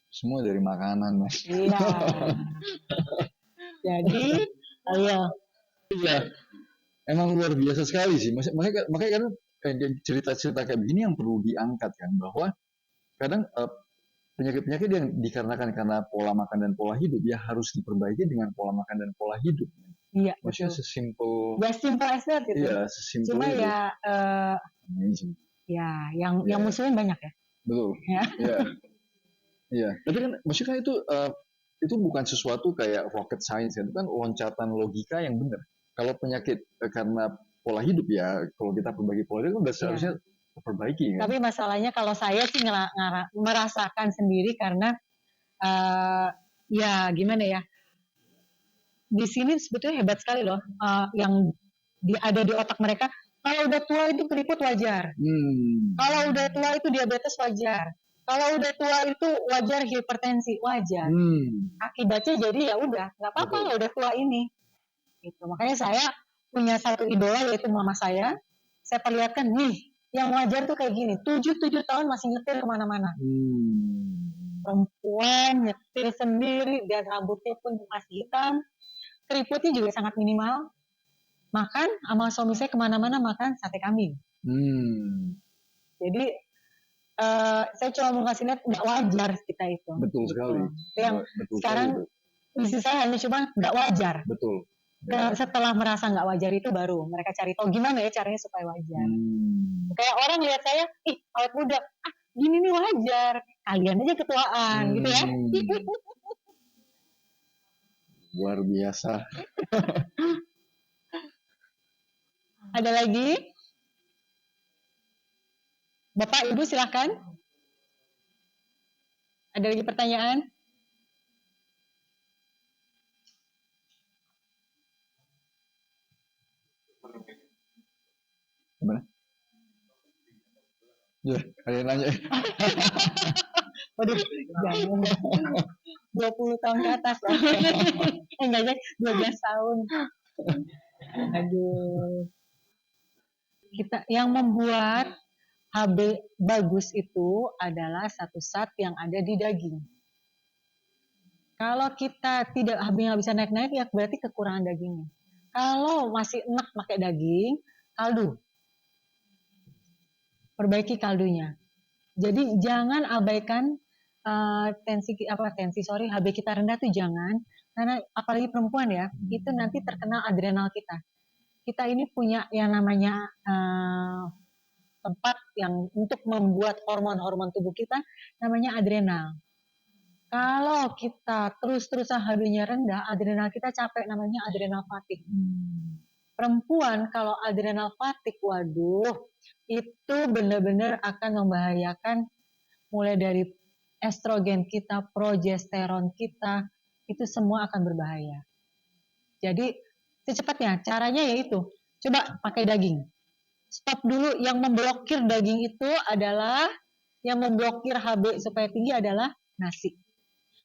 Semua dari makanan mas. Iya. Jadi, ayo. Iya. Emang luar biasa sekali sih. Makanya kan cerita-cerita kayak begini yang perlu diangkat kan, bahwa kadang penyakit-penyakit yang dikarenakan karena pola makan dan pola hidup ya harus diperbaiki dengan pola makan dan pola hidup. Iya. Maksudnya sesimpel. Ya simple as that gitu. Iya, sesimpel. Cuma itu. Yang muslim banyak ya. Betul. Ya. Iya. Tapi kan maksudnya itu bukan sesuatu kayak rocket science, itu kan loncatan logika yang benar. Kalau penyakit karena pola hidup ya, kalau kita perbaiki pola hidup kan seharusnya perbaiki kan. Tapi masalahnya kalau saya sih merasakan sendiri karena ya gimana ya, di sini sebetulnya hebat sekali loh, yang ada di otak mereka. Kalau udah tua itu keriput wajar. Kalau udah tua itu diabetes wajar. Kalau udah tua itu wajar hipertensi wajar. Akibatnya jadi ya udah nggak apa-apa udah tua ini. Gitu. Makanya saya punya satu idola yaitu mama saya. Saya perlihatkan nih yang wajar tuh kayak gini. 7 tahun masih nyetir kemana-mana. Perempuan nyetir sendiri dan rambutnya pun masih hitam. Keriputnya juga sangat minimal. Makan sama suami saya kemana-mana makan sate kambing. Jadi saya cuma mau kasih lihat nggak wajar kita itu. Betul sekali. Yang sekarang istri saya hanya cuma nggak wajar. Betul. Setelah merasa nggak wajar itu baru mereka cari tahu gimana ya caranya supaya wajar. Kayak orang lihat saya, awet muda, gini nih wajar. Kalian aja ketuaan, gitu ya. Luar biasa. Ada lagi? Bapak, Ibu silakan. Ada lagi pertanyaan? Gimana? Ya, ada yang nanya. Waduh, jangan. 20 tahun ke atas. Enggak ya, 12 tahun. Aduh. Kita yang membuat HB bagus itu adalah satu zat yang ada di daging. Kalau kita tidak HB nggak bisa naik-naik, ya berarti kekurangan dagingnya. Kalau masih enak pakai daging, kaldu. Perbaiki kaldunya. Jadi jangan abaikan HB kita rendah tuh jangan, karena apalagi perempuan ya, itu nanti terkena adrenal kita. Kita ini punya yang namanya tempat yang untuk membuat hormon-hormon tubuh kita, namanya adrenal. Kalau kita terus-terusan HB-nya rendah, adrenal kita capek, namanya adrenal fatigue. Perempuan kalau adrenal fatigue, waduh, itu benar-benar akan membahayakan mulai dari estrogen kita, progesteron kita, itu semua akan berbahaya. Jadi secepatnya caranya yaitu coba pakai daging. Stop dulu, yang memblokir daging itu adalah, yang memblokir HB supaya tinggi adalah nasi.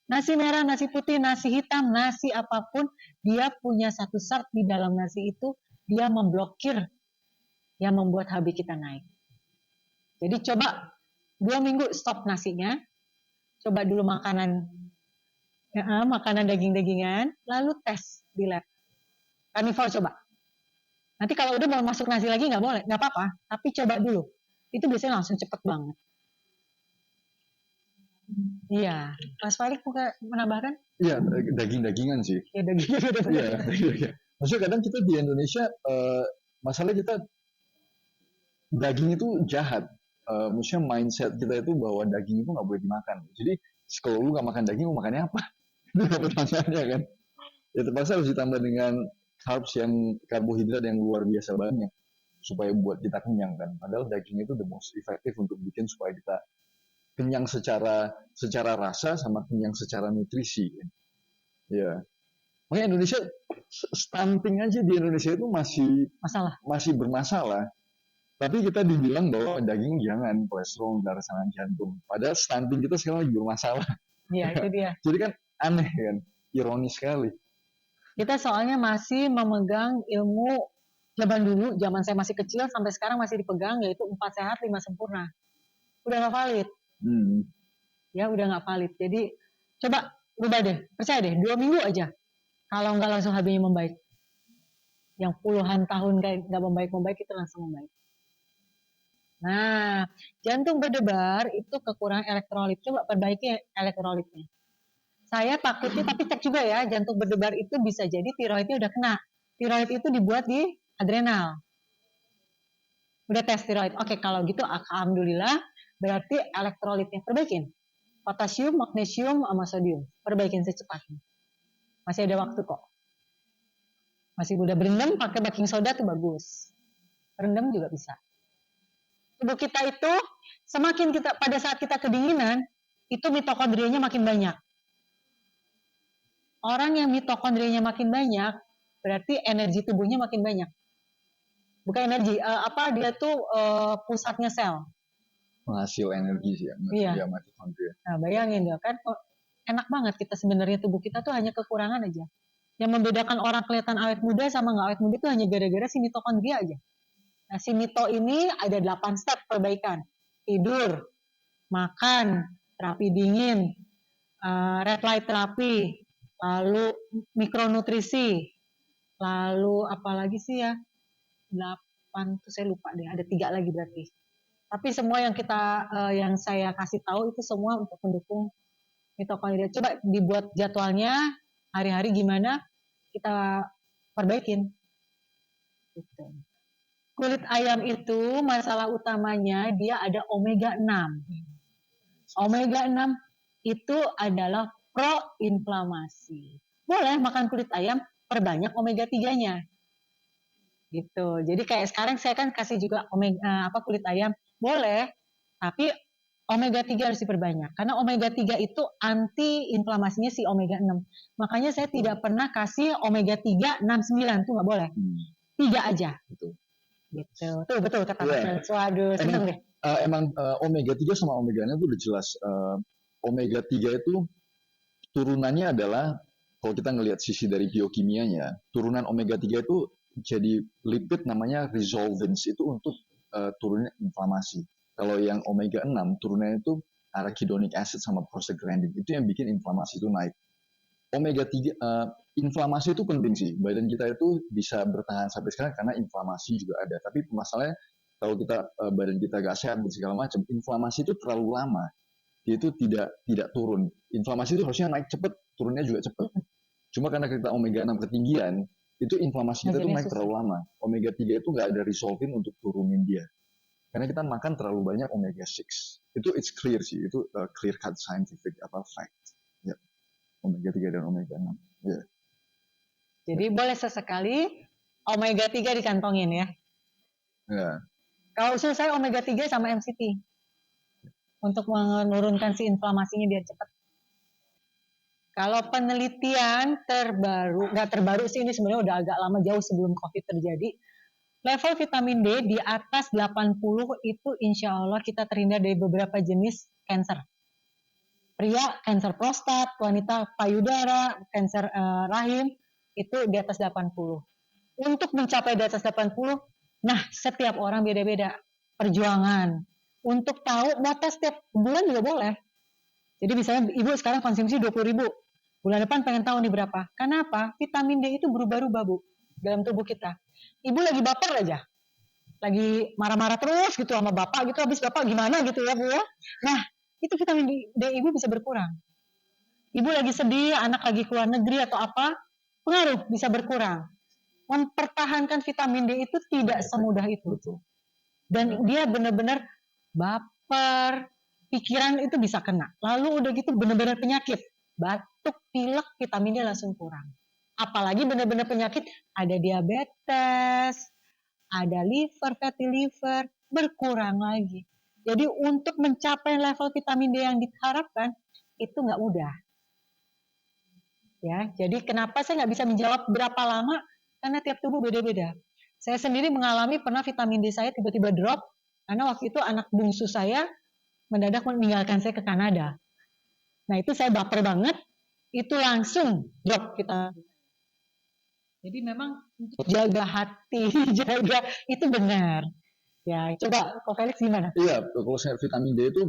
Nasi merah, nasi putih, nasi hitam, nasi apapun, dia punya satu zat di dalam nasi itu, dia memblokir yang membuat HB kita naik. Jadi coba 2 minggu stop nasinya, coba dulu makanan daging-dagingan, lalu tes di lab. Carnivore coba. Nanti kalau udah mau masuk nasi lagi nggak boleh, nggak apa-apa, tapi coba dulu. Itu biasanya langsung cepet banget. Iya, Mas Falik menambahkan? Iya, daging-dagingan sih. Ya daging-dagingan. Iya. Maksudnya kadang kita di Indonesia, masalah kita daging itu jahat. Maksudnya mindset kita itu bahwa daging itu nggak boleh dimakan. Jadi kalau lu nggak makan daging, lu makannya apa? Itu pertanyaannya kan. Ya terpaksa harus ditambah dengan carbs yang karbohidrat yang luar biasa banyak supaya buat kita kenyang kan. Padahal daging itu the most effective untuk bikin supaya kita kenyang secara rasa sama kenyang secara nutrisi. Ya. Makanya Indonesia stunting aja di Indonesia itu masih bermasalah. Tapi kita dibilang bahwa daging jangan, kolesterol, darah serangan jantung. Padahal stunting kita sekarang lagi bermasalah. Iya, itu dia. Jadi kan aneh kan, ironis sekali. Kita soalnya masih memegang ilmu zaman saya masih kecil sampai sekarang masih dipegang, yaitu 4 sehat 5 sempurna. Udah nggak valid. Ya udah nggak valid. Jadi coba rubah deh, percaya deh, 2 minggu aja. Kalau nggak langsung HB-nya membaik. Yang puluhan tahun kayak nggak membaik itu langsung membaik. Nah, jantung berdebar itu kekurangan elektrolit. Coba perbaiki elektrolitnya. Saya takutnya, tapi cek juga ya, jantung berdebar itu bisa jadi tiroidnya udah kena. Tiroid itu dibuat di adrenal. Udah tes tiroid. Oke, kalau gitu alhamdulillah berarti elektrolitnya perbaikin. Potasium, magnesium, sama sodium. Perbaikin secepatnya. Masih ada waktu kok. Masih mudah berendam, pakai baking soda tuh bagus. Berendam juga bisa. Tubuh kita itu semakin kita pada saat kita kedinginan, itu mitokondrianya makin banyak. Orang yang mitokondrianya makin banyak, berarti energi tubuhnya makin banyak. Bukan energi, dia tuh pusatnya sel. Penghasil energi sih ya, iya. mitokondria. Nah, bayangin ya kan, enak banget kita sebenarnya tubuh kita tuh hanya kekurangan aja. Yang membedakan orang kelihatan awet muda sama nggak awet muda itu hanya gara-gara si mitokondria aja. Nah, si mito ini ada 8 step perbaikan. Tidur, makan, terapi dingin, red light terapi, lalu mikronutrisi, lalu apalagi sih ya, 8 tuh saya lupa deh, ada 3 lagi berarti. Tapi semua yang saya kasih tahu itu semua untuk mendukung mitokondria. Coba dibuat jadwalnya hari-hari gimana kita perbaikin. Gitu. Kulit ayam itu masalah utamanya dia ada omega 6. Omega 6 itu adalah proinflamasi. Boleh makan kulit ayam, perbanyak omega 3-nya. Gitu. Jadi kayak sekarang saya kan kasih juga kulit ayam, boleh. Tapi omega 3 harus diperbanyak karena omega 3 itu anti inflamasinya si omega 6. Makanya saya tidak pernah kasih omega 3 6 9 tuh nggak boleh. 3 aja. Betul. Gitu. Tuh betul kata Pak Felix. Waduh, seneng deh. Emang omega 3 sama omega 6 itu udah jelas. Omega 3 itu turunannya adalah kalau kita ngelihat sisi dari biokimianya, turunan omega 3 itu jadi lipid namanya resolvins itu untuk turunnya inflamasi. Kalau yang omega 6 turunannya itu arachidonic acid sama prostaglandin. Itu yang bikin inflamasi itu naik. Omega 3 inflamasi itu penting sih. Badan kita itu bisa bertahan sampai sekarang karena inflamasi juga ada. Tapi masalahnya kalau kita badan kita gak sehat dan segala macam, inflamasi itu terlalu lama. Dia itu tidak turun. Inflamasi itu harusnya naik cepat, turunnya juga cepat. Cuma karena kita omega 6 ketinggian, itu inflamasi kita tuh naik terlalu lama. Omega 3 itu nggak ada resolvin untuk turunin dia. Karena kita makan terlalu banyak omega 6. Itu it's clear sih, itu clear cut scientific fact. Ya. Omega 3 dan omega 6. Ya. Jadi boleh sesekali omega 3 dikantongin ya. Ya. Kalau usul saya omega 3 sama MCT. Untuk menurunkan si inflamasinya biar cepat. Kalau penelitian terbaru, nggak terbaru sih, ini sebenarnya udah agak lama, jauh sebelum COVID terjadi. Level vitamin D di atas 80 itu insya Allah kita terhindar dari beberapa jenis kanker. Pria, kanker prostat, wanita payudara, kanker rahim, itu di atas 80. Untuk mencapai di atas 80, nah setiap orang beda-beda. Perjuangan. Untuk tahu batas setiap bulan juga boleh. Jadi misalnya ibu sekarang konsumsi 20.000. Bulan depan pengen tahu nih berapa. Karena apa? Vitamin D itu berubah-ubah Bu dalam tubuh kita. Ibu lagi baper aja, lagi marah-marah terus gitu sama bapak gitu, habis bapak gimana gitu ya Bu ya. Nah itu vitamin D ibu bisa berkurang. Ibu lagi sedih, anak lagi keluar negeri atau apa, pengaruh bisa berkurang. Mempertahankan vitamin D itu tidak semudah itu. Dan dia benar-benar baper, pikiran itu bisa kena. Lalu udah gitu benar-benar penyakit, batuk, pilek, vitamin D langsung kurang. Apalagi benar-benar penyakit, ada diabetes, ada liver, fatty liver, berkurang lagi. Jadi untuk mencapai level vitamin D yang diharapkan, itu nggak mudah. Ya, jadi kenapa saya nggak bisa menjawab berapa lama? Karena tiap tubuh beda-beda. Saya sendiri mengalami pernah vitamin D saya tiba-tiba drop, karena waktu itu anak bungsu saya mendadak meninggalkan saya ke Kanada. Nah itu saya baper banget, itu langsung drop kita. Jadi memang untuk jaga hati, jaga itu benar. Ya, coba Ko Felix gimana? Iya, kalau saya vitamin D itu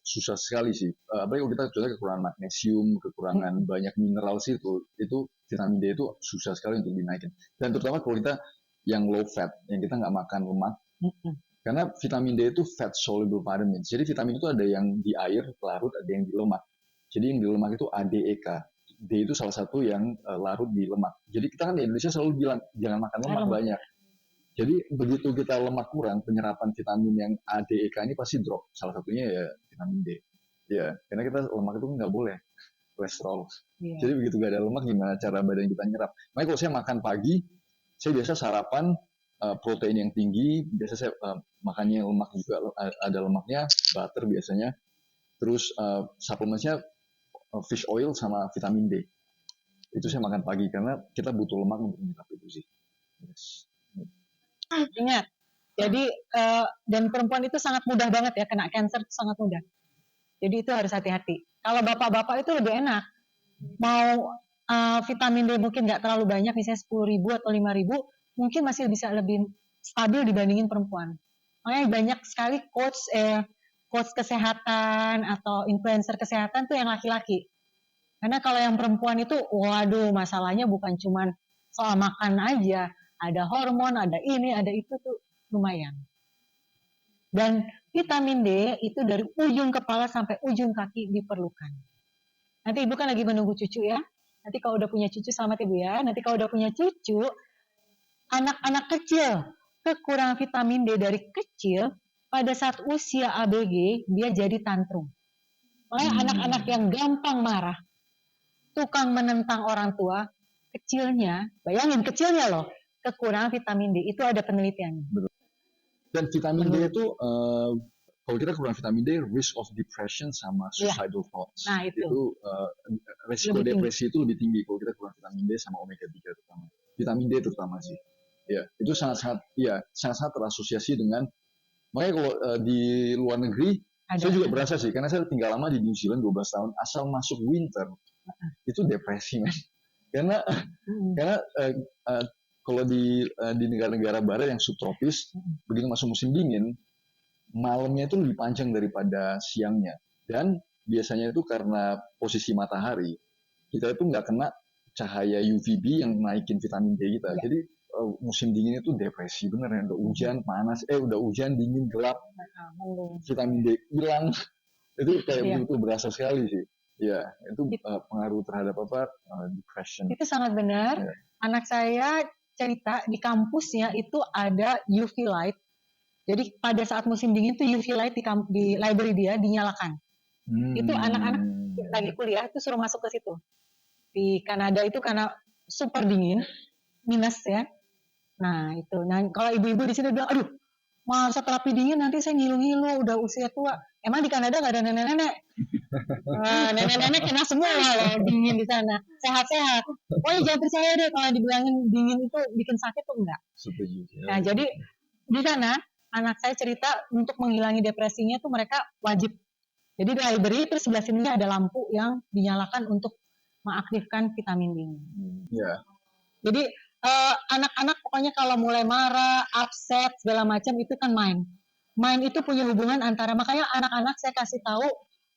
susah sekali sih. Apalagi kalau kita contohnya kekurangan magnesium, kekurangan banyak mineral sih itu vitamin D itu susah sekali untuk dinaikin. Dan terutama kalau kita yang low fat, yang kita nggak makan lemak, karena vitamin D itu fat soluble vitamins. Jadi vitamin itu ada yang di air larut, ada yang di lemak. Jadi yang di lemak itu ADEK. D itu salah satu yang larut di lemak. Jadi kita kan di Indonesia selalu bilang jangan makan lemak banyak. Jadi begitu kita lemak kurang, penyerapan vitamin yang ADEK ini pasti drop. Salah satunya ya vitamin D. Ya, karena kita lemak itu nggak boleh kolesterol. Jadi begitu gak ada lemak, gimana cara badan kita nyerap? Makanya kalau saya makan pagi, saya biasa sarapan protein yang tinggi. Biasa saya makannya lemak juga, ada lemaknya, butter biasanya. Terus suplementsnya fish oil sama vitamin D. Itu saya makan pagi karena kita butuh lemak untuk menyerap itu sih. Yes. Ingat, jadi dan perempuan itu sangat mudah banget ya kena kanker, sangat mudah. Jadi itu harus hati-hati. Kalau bapak-bapak itu lebih enak, mau vitamin D mungkin nggak terlalu banyak, misalnya 10.000 atau 5.000, mungkin masih bisa lebih stabil dibandingin perempuan. Makanya banyak sekali coach kesehatan atau influencer kesehatan tuh yang laki-laki. Karena kalau yang perempuan itu, waduh masalahnya bukan cuma soal makan aja, ada hormon, ada ini, ada itu tuh lumayan. Dan vitamin D itu dari ujung kepala sampai ujung kaki diperlukan. Nanti ibu kan lagi menunggu cucu ya. Nanti kalau udah punya cucu, selamat ibu ya. Nanti kalau udah punya cucu, anak-anak kecil kekurangan vitamin D dari kecil, pada saat usia ABG dia jadi tantrum. Makanya anak-anak yang gampang marah, tukang menentang orang tua, kecilnya, bayangin kecilnya loh, kekurangan vitamin D, itu ada penelitiannya. Dan vitamin D itu kalau kita kurang vitamin D, risk of depression sama suicidal thoughts. Nah, itu. Resiko Lebih depresi itu lebih tinggi kalau kita kurang vitamin D sama omega 3 terutama. Vitamin D terutama sih. Ya, itu sangat-sangat terasosiasi dengan, makanya kalau di luar negeri saya juga berasa sih, karena saya tinggal lama di New Zealand 12 tahun, asal masuk winter itu depresi, men. Karena kalau di negara-negara barat yang subtropis, begitu masuk musim dingin, malamnya itu lebih panjang daripada siangnya. Dan biasanya itu karena posisi matahari, kita itu nggak kena cahaya UVB yang naikin vitamin D kita. Jadi musim dingin itu depresi bener ya. Udah hujan panas, udah hujan dingin gelap, vitamin D hilang. Itu kayak betul-betul berasa sekali sih. Ya, itu pengaruh terhadap depression. Itu sangat benar. Anak saya cerita di kampusnya itu ada UV light. Jadi pada saat musim dingin itu UV light di library dia dinyalakan. Itu anak-anak lagi kuliah itu suruh masuk ke situ. Di Kanada itu karena super dingin, minus ya. Nah itu. Nah kalau ibu-ibu di sini bilang, aduh, masa terapi dingin nanti saya ngilu-ngilu, udah usia tua. Emang di Kanada nggak ada nenek-nenek? Nenek-nenek kena semua loh dingin di sana. Sehat-sehat. Pokoknya jangan percaya deh kalau dibilangin dingin itu bikin sakit tuh enggak. Nah jadi di sana anak saya cerita untuk menghilangi depresinya tuh mereka wajib. Jadi di library terus sebelah sini ada lampu yang dinyalakan untuk mengaktifkan vitamin D. Jadi anak-anak pokoknya kalau mulai marah, upset, segala macam itu kan main. Main itu punya hubungan antara, makanya anak-anak saya kasih tahu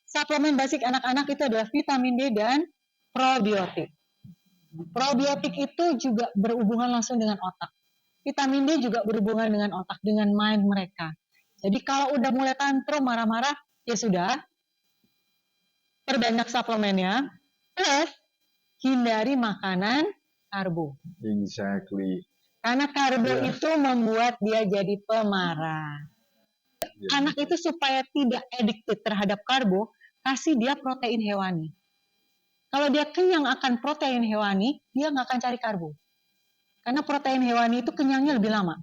suplemen basic anak-anak itu adalah vitamin D dan probiotik. Probiotik itu juga berhubungan langsung dengan otak. Vitamin D juga berhubungan dengan otak, dengan mind mereka. Jadi kalau udah mulai tantrum, marah-marah, ya sudah, perbanyak suplemennya, plus hindari makanan karbo. Exactly. Karena karbo itu membuat dia jadi pemarah. Anak itu supaya tidak addicted terhadap karbo, kasih dia protein hewani. Kalau dia kenyang akan protein hewani, dia nggak akan cari karbo. Karena protein hewani itu kenyangnya lebih lama.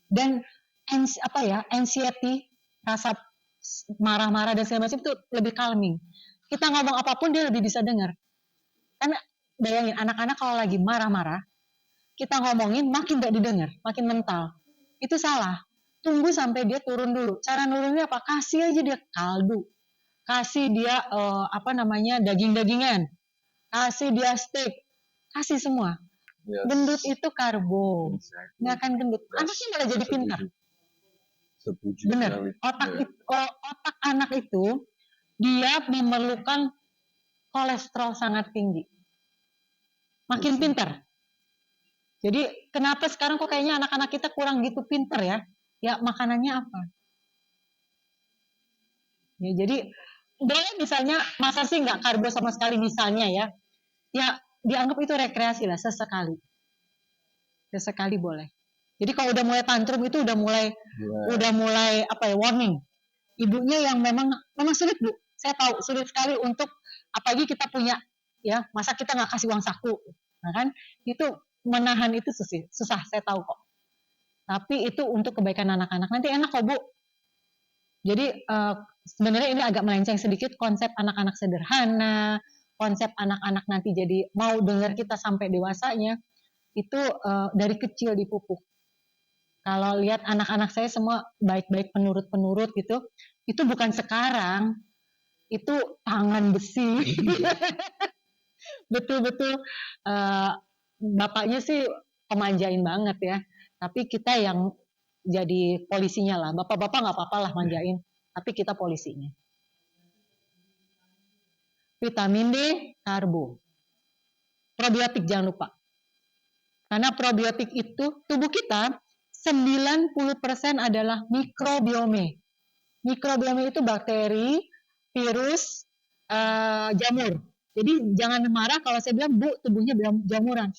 Dan anxiety, rasa marah-marah dan segala macam itu lebih calming. Kita ngomong apapun dia lebih bisa dengar. Karena bayangin anak-anak kalau lagi marah-marah, kita ngomongin makin gak didengar, makin mental. Itu salah. Tunggu sampai dia turun dulu. Cara nurunnya apa? Kasih aja dia kaldu. Kasih dia daging-dagingan. Kasih dia steak. Kasih semua. Gendut itu karbo. Nggak akan gendut. Anaknya malah jadi pintar. Benar. Otak anak itu dia memerlukan kolesterol sangat tinggi. Makin pintar. Jadi kenapa sekarang kok kayaknya anak-anak kita kurang gitu pintar ya? Ya makanannya apa? Ya, jadi boleh misalnya masa sih nggak karbo sama sekali misalnya ya? Ya dianggap itu rekreasi lah sesekali. Sesekali boleh. Jadi kalau udah mulai tantrum itu udah mulai warning. Ibunya yang memang sulit Bu. Saya tahu sulit sekali untuk apalagi kita punya ya masa kita nggak kasih uang saku, nah kan itu menahan itu susah saya tahu kok. Tapi itu untuk kebaikan anak-anak nanti enak kok Bu. Jadi sebenarnya ini agak melenceng sedikit konsep anak-anak sederhana, konsep anak-anak nanti jadi mau dengar kita sampai dewasanya itu dari kecil dipupuk. Kalau lihat anak-anak saya semua baik-baik penurut-penurut gitu, itu bukan sekarang, itu tangan besi. Betul-betul bapaknya sih pemanjain banget ya. Tapi kita yang jadi polisinya lah. Bapak-bapak nggak apa-apa lah manjain, tapi kita polisinya. Vitamin D, karbo. Probiotik jangan lupa. Karena probiotik itu tubuh kita 90% adalah mikrobiome. Mikrobiome itu bakteri, virus, jamur. Jadi jangan marah kalau saya bilang, Bu, tubuhnya jamuran.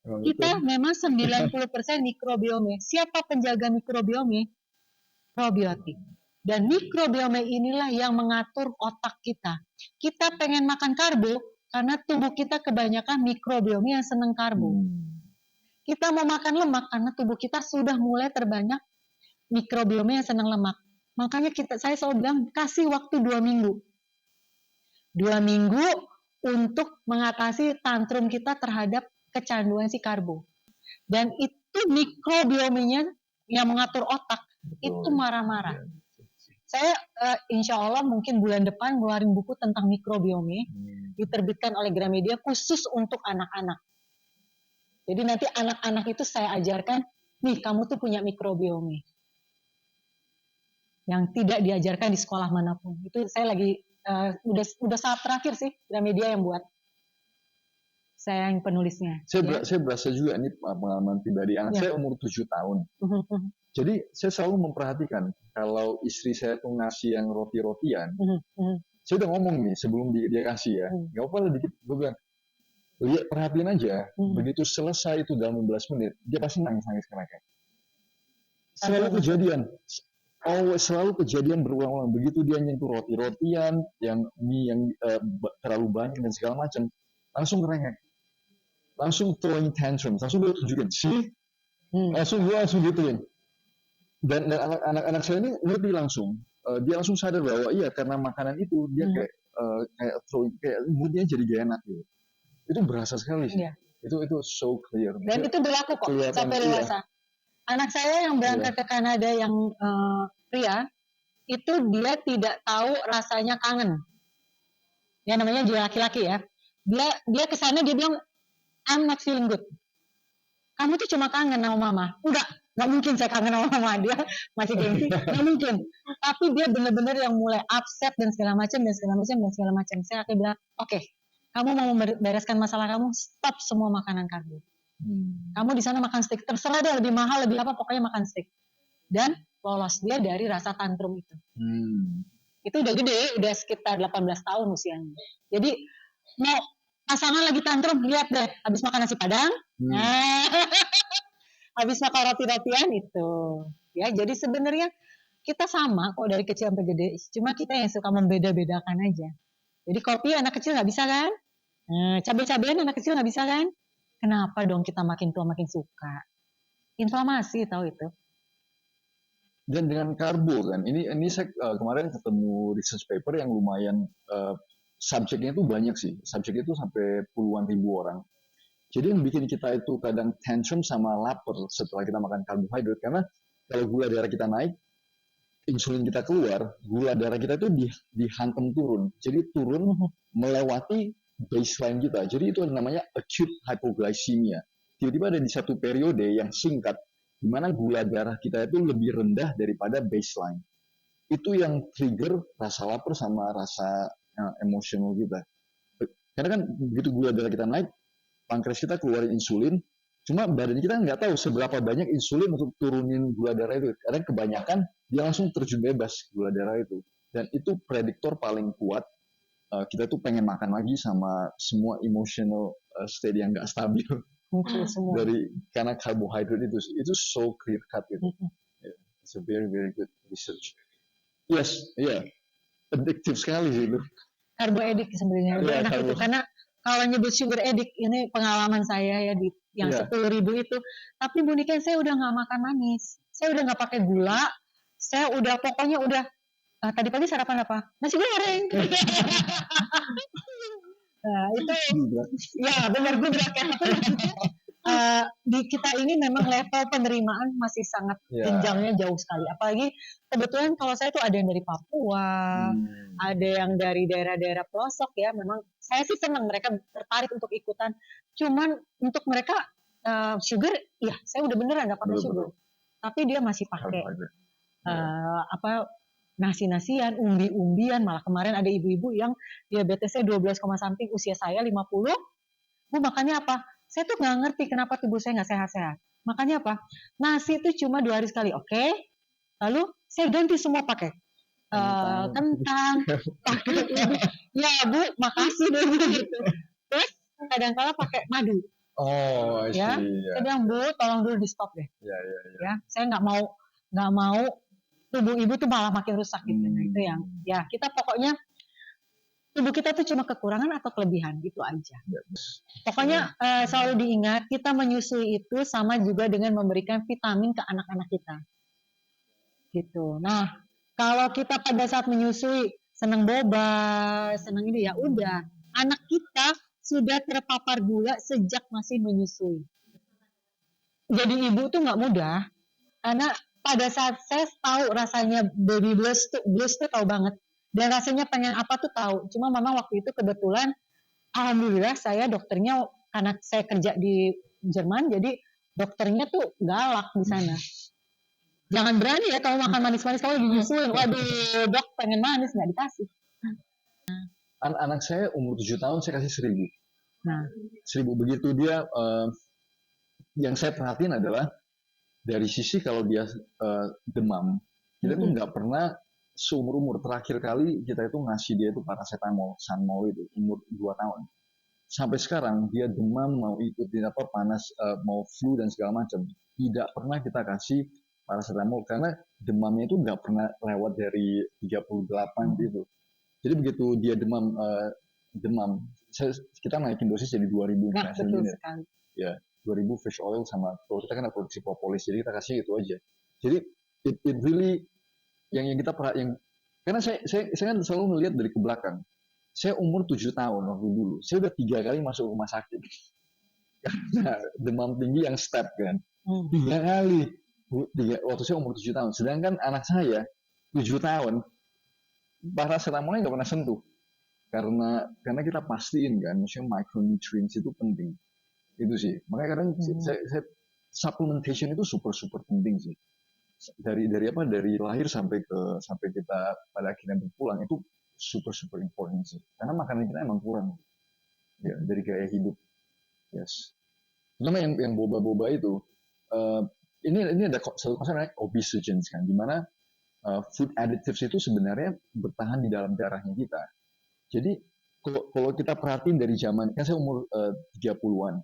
Kita memang 90% mikrobiome. Siapa penjaga mikrobiome? Probiotik. Dan mikrobiome inilah yang mengatur otak kita. Kita pengen makan karbo karena tubuh kita kebanyakan mikrobiome yang senang karbo. Kita mau makan lemak karena tubuh kita sudah mulai terbanyak mikrobiome yang senang lemak. Makanya saya selalu bilang kasih waktu 2 minggu. 2 minggu untuk mengatasi tantrum kita terhadap kecanduan si karbo. Dan itu mikrobiominya yang mengatur otak itu marah-marah. Saya insya Allah mungkin bulan depan ngeluarin buku tentang mikrobiomi, diterbitkan oleh Gramedia khusus untuk anak-anak. Jadi nanti anak-anak itu saya ajarkan, nih kamu tuh punya mikrobiomi yang tidak diajarkan di sekolah manapun. Itu saya lagi udah saat terakhir sih Gramedia yang buat. Saya yang penulisnya. Saya berasa juga ini pengalaman pribadi. Anak saya umur 7 tahun. Jadi saya selalu memperhatikan kalau istri saya tuh ngasih yang roti-rotian. Saya udah ngomong nih sebelum dia kasih ya. Gak apa-apa dikit. Gue bilang, lihat perhatiin aja. Begitu selesai itu dalam 15 menit, dia pasti nangis-nangis kereket. Selalu kejadian. Selalu kejadian berulang-ulang. Begitu dia nyentuh roti-rotian, yang mie yang terlalu banyak dan segala macam, langsung kerengek. Langsung throwing tantrums, langsung gue tunjukin sih, langsung gituin. Dan anak-anak saya ini ngerti langsung, dia langsung sadar bahwa iya karena makanan itu dia kayak throwing, kayak moodnya jadi gak enak gitu. Itu berasa sekali sih. Itu so clear. Dan itu berlaku kok sampai dewasa. Anak saya yang berangkat ke Kanada yang pria, itu dia tidak tahu rasanya kangen. Ya namanya juga laki-laki ya. Dia kesana dia bilang, I'm not feeling good. Kamu tuh cuma kangen sama mama. Enggak mungkin saya kangen sama mama. Dia masih gengsi, enggak mungkin. Tapi dia benar-benar yang mulai upset dan segala macam. Saya akan bilang, oke, kamu mau membereskan masalah kamu, stop semua makanan karbo. Kamu di sana makan steak, terserah deh lebih mahal, lebih apa, pokoknya makan steak. Dan lolos dia dari rasa tantrum itu. Itu udah gede, udah sekitar 18 tahun usianya. Jadi mau pasangan lagi tantrum, lihat deh, habis makan nasi padang, habis makan roti-rotian itu, ya. Jadi sebenarnya kita sama kok dari kecil sampai gede, cuma kita yang suka membeda-bedakan aja. Jadi kopi anak kecil nggak bisa kan, cabai-cabean anak kecil nggak bisa kan, kenapa dong kita makin tua makin suka? Inflamasi tahu itu. Dan dengan karbo kan, ini saya kemarin ketemu research paper yang lumayan subjeknya itu banyak sih. Subjeknya itu sampai puluhan ribu orang. Jadi yang bikin kita itu kadang tantrum sama lapar setelah kita makan karbohidrat. Karena kalau gula darah kita naik, insulin kita keluar, gula darah kita itu dihantam turun. Jadi turun melewati baseline kita. Jadi itu namanya acute hypoglycemia. Tiba-tiba ada di satu periode yang singkat, di mana gula darah kita itu lebih rendah daripada baseline. Itu yang trigger rasa lapar sama rasa emosional kita. Karena kan begitu gula darah kita naik, pankreas kita keluarin insulin, cuma badan kita nggak tahu seberapa banyak insulin untuk turunin gula darah itu. Karena kebanyakan dia langsung terjun bebas gula darah itu. Dan itu prediktor paling kuat kita tuh pengen makan lagi sama semua emotional state yang nggak stabil dari karena karbohidrat itu so clear cut gitu. It's a very very good research. Yes, addictive sekali sih itu. Karbo edik sebenarnya lebih enak itu karena kalau nyebut sugar edik ini pengalaman saya ya di yang 10.000 itu. Tapi Bu Niken saya udah nggak makan manis, saya udah nggak pakai gula, saya udah pokoknya udah tadi pagi sarapan apa? Nasi goreng. Nah itu ya benar gudrak ya. Di kita ini memang level penerimaan masih sangat jenjangnya jauh sekali. Apalagi kebetulan kalau saya tuh ada yang dari Papua, ada yang dari daerah-daerah pelosok ya. Memang saya sih senang mereka tertarik untuk ikutan. Cuman untuk mereka sugar, ya saya udah beneran nggak pakai sugar. Tapi dia masih pakai nasi-nasian, umbi-umbian. Malah kemarin ada ibu-ibu yang diabetesnya 12, something, usia saya 50. Bu makannya apa? Saya tuh nggak ngerti kenapa tubuh saya nggak sehat-sehat. Makanya apa? Nasi itu cuma 2 hari sekali, oke? Lalu saya ganti semua pakai kentang, pakai ya Bu, makasih deh gitu. Terus kadang-kala pakai madu. Ya, saya bilang Bu, tolong dulu di stop deh. Ya, saya nggak mau tubuh ibu tuh malah makin rusak gitu. Nah itu yang, ya kita pokoknya tubuh kita tuh cuma kekurangan atau kelebihan gitu aja. Pokoknya selalu diingat kita menyusui itu sama juga dengan memberikan vitamin ke anak-anak kita. Gitu. Nah, Kalau kita pada saat menyusui senang boba, senang ini ya udah, anak kita sudah terpapar gula sejak masih menyusui. Jadi ibu tuh nggak mudah, karena pada saat saya tahu rasanya baby blues tuh tahu banget. Dan rasanya pengen apa tuh tahu. Cuma memang waktu itu kebetulan, alhamdulillah saya dokternya, karena saya kerja di Jerman, jadi dokternya tuh galak di sana. Jangan berani ya kalau makan manis-manis, kalau dinyusuin. Waduh, dok pengen manis, nggak dikasih. Anak saya umur 7 tahun saya kasih 1.000. Nah, 1.000 begitu dia yang saya perhatiin adalah dari sisi kalau dia demam, kita tuh nggak pernah seumur-umur terakhir kali kita itu ngasih dia itu paracetamol, Sanmol itu umur 2 tahun. Sampai sekarang dia demam mau ikutin apa panas mau flu dan segala macam, tidak pernah kita kasih paracetamol karena demamnya itu nggak pernah lewat dari 38 gitu. Jadi begitu dia demam kita naikin dosis jadi 2.000 nah betul unit. sekali. Ya, 2.000 fish oil sama kalau kita kan produksi propolis, jadi kita kasih itu aja. Jadi it really yang kita yang karena saya kan selalu melihat dari ke belakang. Saya umur 7 tahun waktu dulu, saya udah 3 kali masuk rumah sakit karena demam tinggi yang step kan. 3 kali. Waktu saya umur 7 tahun. Sedangkan anak saya 7 tahun paracetamolnya nggak pernah sentuh. Karena kita pastiin kan, maksudnya micronutrients itu penting. Itu sih. Makanya kadang saya supplementation itu super penting sih. Dari lahir sampai kita pada akhirnya berpulang itu super important sih. Karena makanan kita emang kurang. Ya, dari gaya hidup. Yes. Terutama yang boba-boba itu ini ada satu konsep namanya obesogens kan, dimana food additives itu sebenarnya bertahan di dalam darahnya kita. Jadi kalau kita perhatiin dari zaman, kan saya umur 30-an,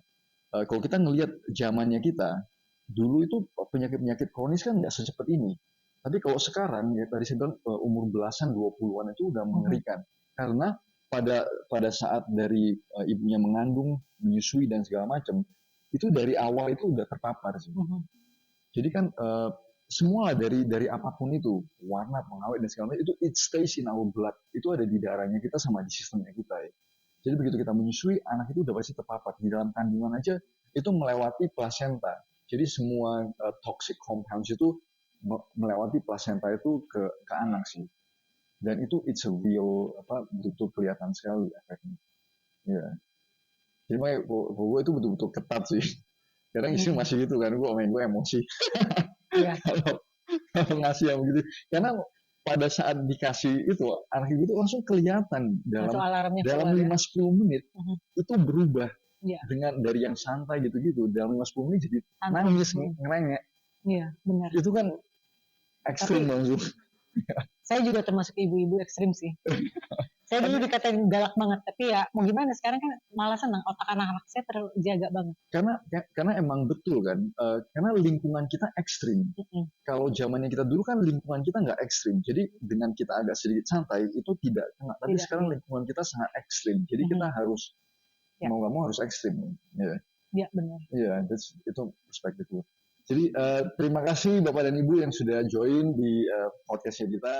kalau kita ngelihat zamannya kita, dulu itu penyakit-penyakit kronis kan nggak secepat ini. Tapi kalau sekarang, ya tadi saya bilang umur belasan 20-an itu udah mengerikan. Karena pada saat dari ibunya mengandung, menyusui dan segala macam, itu dari awal itu udah terpapar sih. Jadi kan semua dari apapun itu, warna, pengawet dan segala macam, itu it stays in our blood. Itu ada di darahnya kita sama di sistemnya kita ya. Jadi begitu kita menyusui, anak itu udah pasti terpapar. Di dalam kandungan aja itu melewati plasenta. Jadi semua toxic compounds itu melewati plasenta itu ke anak sih. Dan itu it's a real betul kelihatan sekali efeknya. Ya. Jadi makanya gue itu betul-betul ketat sih. Kadang istri masih gitu kan, gue emosi. Iya. Kalau ngasih yang begitu. Karena pada saat dikasih itu, anak ibu itu langsung kelihatan dalam 5-10 menit itu berubah. Dengan dari yang santai gitu-gitu, dalam 5-10 menit jadi nangis, ngerengek. Iya, benar. Itu kan ekstrim langsung. Saya juga termasuk ibu-ibu ekstrim sih. Saya dulu dikatain galak banget, tapi ya mau gimana, sekarang kan malah senang, otak anak-anak saya terjaga banget. Karena emang betul kan, karena lingkungan kita ekstrim. Kalau zamannya kita dulu kan lingkungan kita nggak ekstrim, jadi dengan kita agak sedikit santai itu tidak kena. Tapi sekarang lingkungan kita sangat ekstrim, jadi kita harus mau nggak mau harus ekstrim. Iya benar. Iya, itu perspektif gue. Jadi terima kasih Bapak dan Ibu yang sudah join di podcastnya kita.